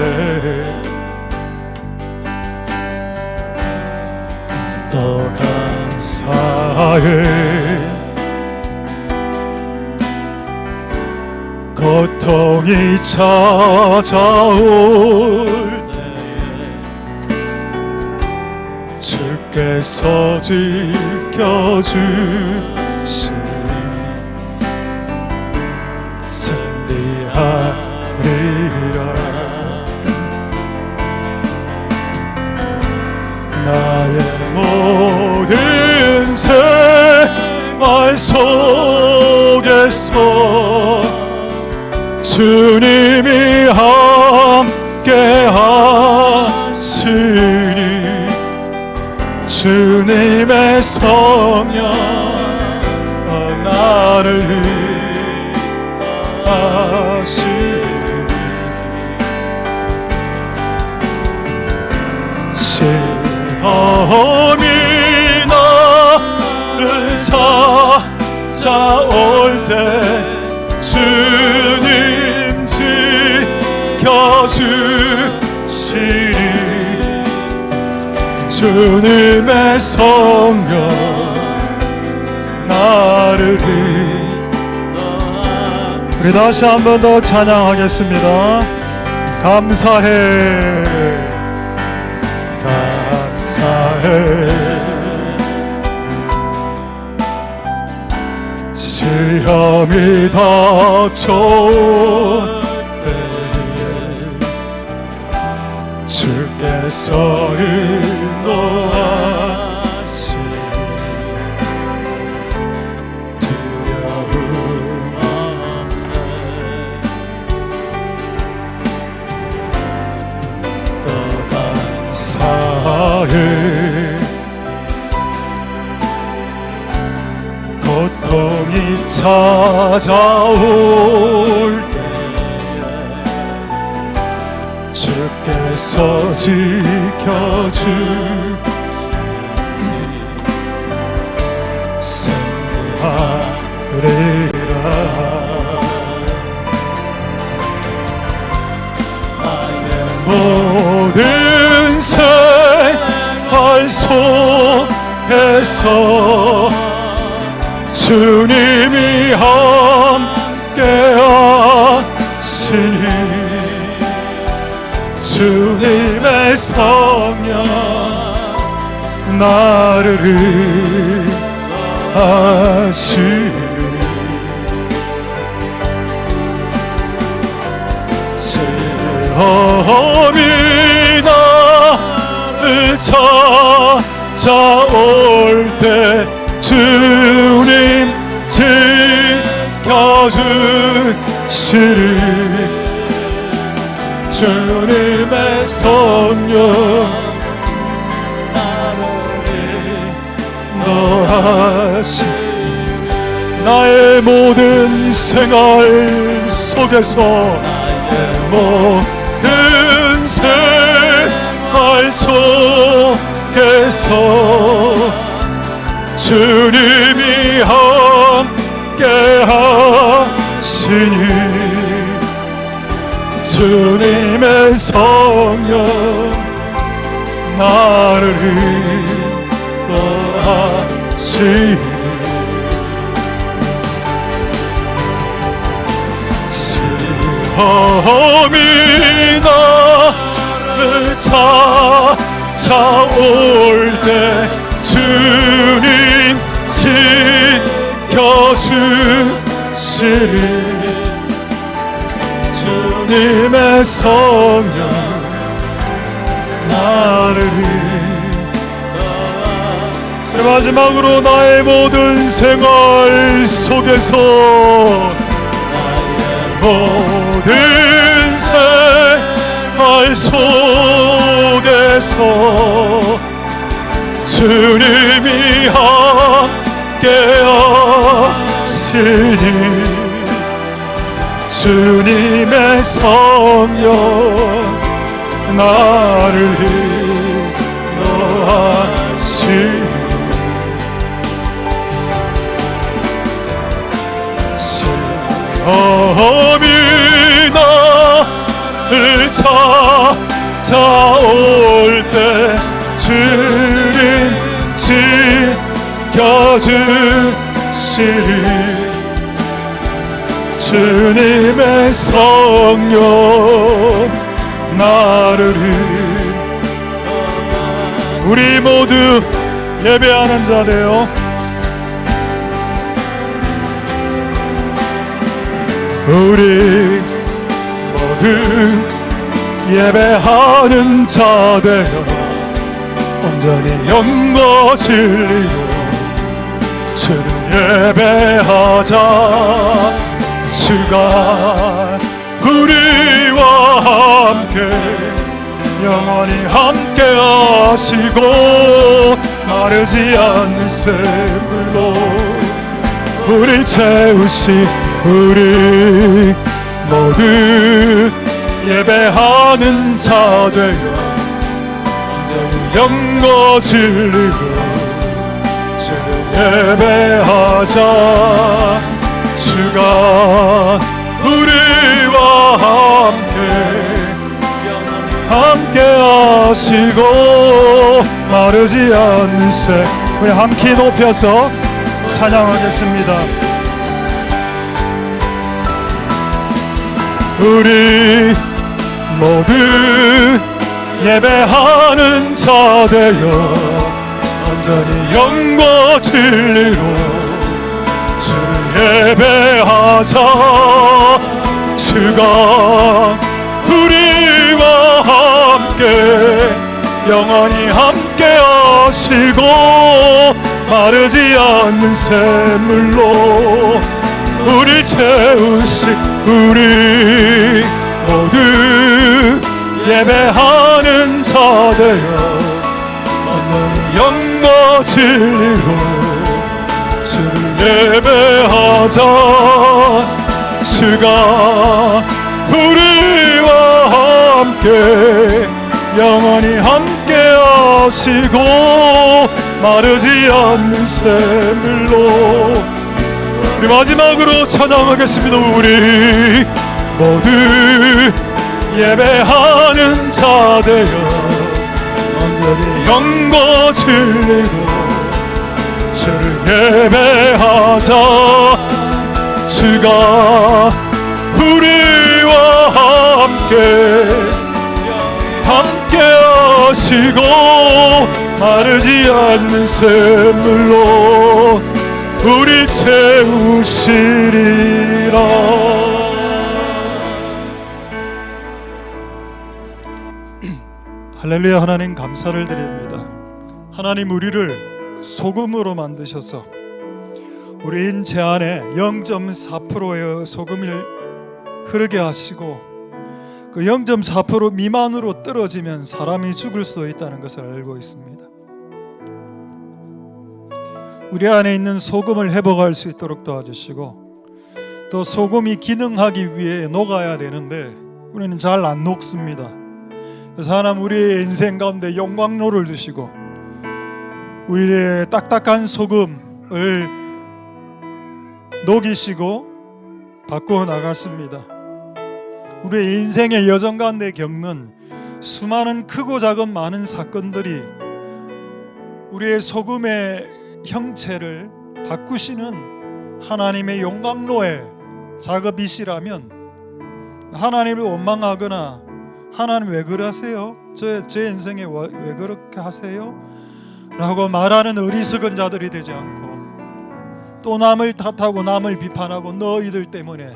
또 감사해. 고통이 찾아올 때에 주께서 지켜주시니 승리하리라. 나의 모든 생활 속에서 주님이 함께 하시니 주님의 성령 나를 인도하시니 시험이 나를 찾아올 때 주님 지켜주시니 주님의 성령 나를 인도하시니. 우리 다시 한 번 더 찬양하겠습니다. 감사해. 시험이 닥쳐올 때에 주께서 인도하시니 두려움 없네. 또 감사해. 고통이 찾아올 때 주께서 지켜주시니 승리하리라. 나의 모든 생활 속에서 주님이 함께하시니 주님의 성령 나를 인도하시니 시험이 나를 찾아올 때 주님 지켜주시리 주님의 성령 나를 인도하시리. 나의 모든 생활 속에서 나의 모든 생활 속에서 주님이 함께하시니 주님의 성령 나를 인도하시니 시험이 나를 찾아올 때 주님 지켜주시리 주님의 성령 나를 인도하시리. 마지막으로 나의 모든 생활 속에서 나의 모든 생활 속에서 주님이 함께하시니 주님의 성령 나를 인도하시니 시험이 나를 찾아올 때 주님 지켜주시리 주님의 성령 나를 인도하시리. 우리 모두 예배하는 자되어 우리 모두 예배하는 자되어 온전히 영과 진리로 주를 예배하자. 주가 우리와 함께 영원히 함께 하시고 마르지 않는 샘물로 우리 채우시. 우리 모두 예배하는 자 되어 온전히 영과 진리로 주를 예배하자. 주가 우리와 함께 하시고 마르지 않는 새. 우리 함께 높여서 찬양하겠습니다. 우리 모두 예배하는 자 되어 온전히 영과 진리로 주를 예배하자. 주가 우리와 함께 영원히 함께 하시고 마르지 않는 샘물로 우리 채우시. 우리 모두 예배하는 자 되어 온전히 영과 진리로 주를 예배하자. 주가 우리와 함께 영원히 함께 하시고 마르지 않는 샘물로. 우리 마지막으로 찬양하겠습니다. 우리 모두 예배하는 자 되어 온전히 영과 진리로 주를 예배하자. 주가 우리와 함께 하시고 마르지 않는 샘물로 우리 채우시리라. 할렐루야. 하나님 감사를 드립니다. 하나님 우리를 소금으로 만드셔서 우리 인체 안에 0.4%의 소금을 흐르게 하시고 그 0.4% 미만으로 떨어지면 사람이 죽을 수도 있다는 것을 알고 있습니다. 우리 안에 있는 소금을 회복할 수 있도록 도와주시고 또 소금이 기능하기 위해 녹아야 되는데 우리는 잘 안 녹습니다. 그래서 하나님 우리의 인생 가운데 용광로를 주시고 우리의 딱딱한 소금을 녹이시고 바꾸어 나갔습니다. 우리의 인생의 여정 가운데 겪는 수많은 크고 작은 많은 사건들이 우리의 소금의 형체를 바꾸시는 하나님의 용광로의 작업이시라면 하나님을 원망하거나 하나님 왜 그러세요? 제 인생에 왜 그렇게 하세요? 라고 말하는 어리석은 자들이 되지 않고 또 남을 탓하고 남을 비판하고 너희들 때문에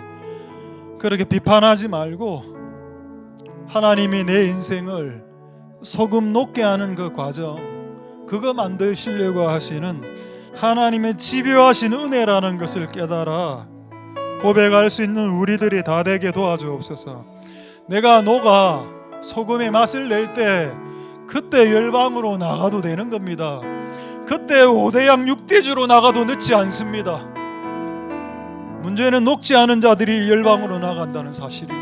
그렇게 비판하지 말고 하나님이 내 인생을 소금 녹게 하는 그 과정, 그거 만드시려고 하시는 하나님의 집요하신 은혜라는 것을 깨달아 고백할 수 있는 우리들이 다 되게 도와주옵소서. 내가 녹아 소금의 맛을 낼 때 그때 열방으로 나가도 되는 겁니다. 그때 5대양 6대주로 나가도 늦지 않습니다. 문제는 녹지 않은 자들이 열방으로 나간다는 사실이고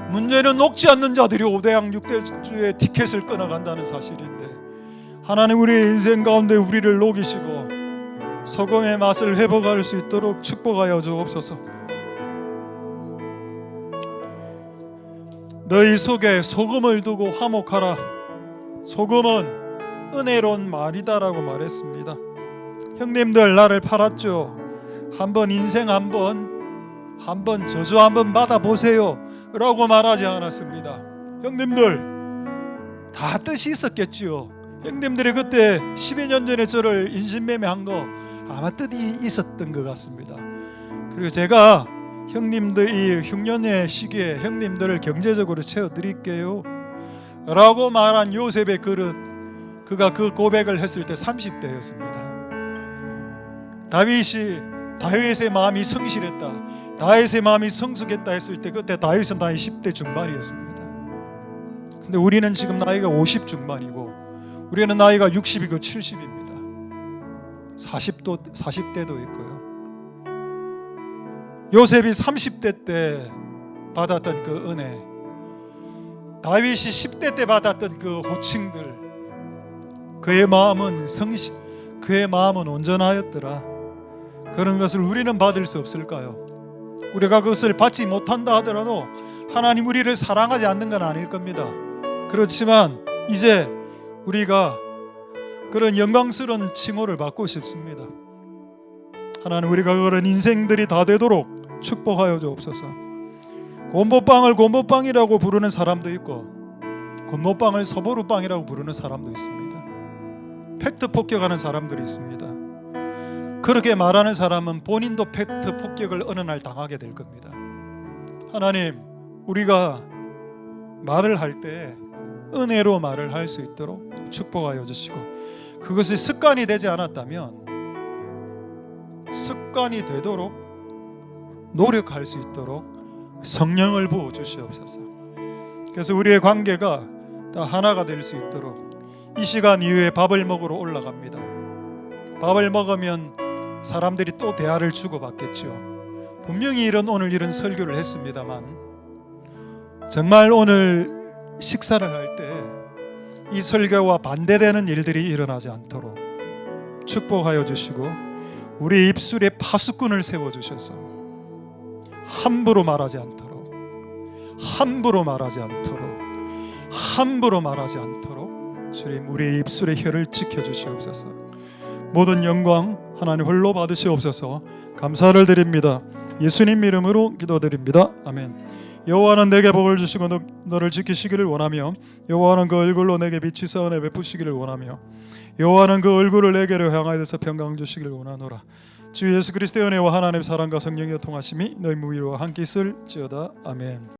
문제는 녹지 않는 자들이 5대양 6대주의 티켓을 끊어간다는 사실인데 하나님 우리의 인생 가운데 우리를 녹이시고 소금의 맛을 회복할 수 있도록 축복하여 주옵소서. 너희 속에 소금을 두고 화목하라. 소금은 은혜로운 말이다라고 말했습니다. 형님들 나를 팔았죠. 한번 인생 한번 저주 한번 받아보세요 라고 말하지 않았습니다. 형님들 다 뜻이 있었겠지요. 형님들이 그때 12년 년 전에 저를 인신매매한 거 아마 뜻이 있었던 것 같습니다. 그리고 제가 형님들 이 흉년의 시기에 형님들을 경제적으로 채워드릴게요 라고 말한 요셉의 그릇, 그가 그 고백을 했을 때 30대였습니다. 다윗의 마음이 성실했다, 다윗의 마음이 성숙했다 했을 때 그때 다윗은 나이 10대 중반이었습니다. 근데 우리는 지금 나이가 50 중반이고 우리는 나이가 60이고 70입니다. 40대도 있고요. 요셉이 30대 때 받았던 그 은혜, 다윗이 10대 때 받았던 그 호칭들, 그의 마음은 온전하였더라. 그런 것을 우리는 받을 수 없을까요? 우리가 그것을 받지 못한다 하더라도 하나님 우리를 사랑하지 않는 건 아닐 겁니다. 그렇지만 이제 우리가 그런 영광스러운 칭호를 받고 싶습니다. 하나님 우리가 그런 인생들이 다 되도록 축복하여 주옵소서. 곰보빵을 곰보빵이라고 부르는 사람도 있고 곰보빵을 서보루빵이라고 부르는 사람도 있습니다. 팩트 폭격하는 사람들이 있습니다. 그렇게 말하는 사람은 본인도 팩트 폭격을 어느 날 당하게 될 겁니다. 하나님 우리가 말을 할 때 은혜로 말을 할 수 있도록 축복하여 주시고 그것이 습관이 되지 않았다면 습관이 되도록 노력할 수 있도록 성령을 부어 주시옵소서. 그래서 우리의 관계가 다 하나가 될 수 있도록 이 시간 이후에 밥을 먹으러 올라갑니다. 밥을 먹으면 사람들이 또 대화를 주고받겠죠. 분명히 오늘 이런 설교를 했습니다만 정말 오늘 식사를 할 때 이 설교와 반대되는 일들이 일어나지 않도록 축복하여 주시고 우리 입술에 파수꾼을 세워주셔서 함부로 말하지 않도록 주님 우리 입술의 혀를 지켜주시옵소서. 모든 영광 하나님 홀로 받으시옵소서. 감사를 드립니다. 예수님 이름으로 기도드립니다. 아멘. 여호와는 내게 복을 주시고 너를 지키시기를 원하며 여호와는 그 얼굴로 내게 비치사 은혜 베푸시기를 원하며 여호와는 그 얼굴을 내게로 향하여서 평강 주시기를 원하노라. 주 예수 그리스도의 은혜와 하나님의 사랑과 성령의 통하심이 너희 무리와 함께 있을지어다. 아멘.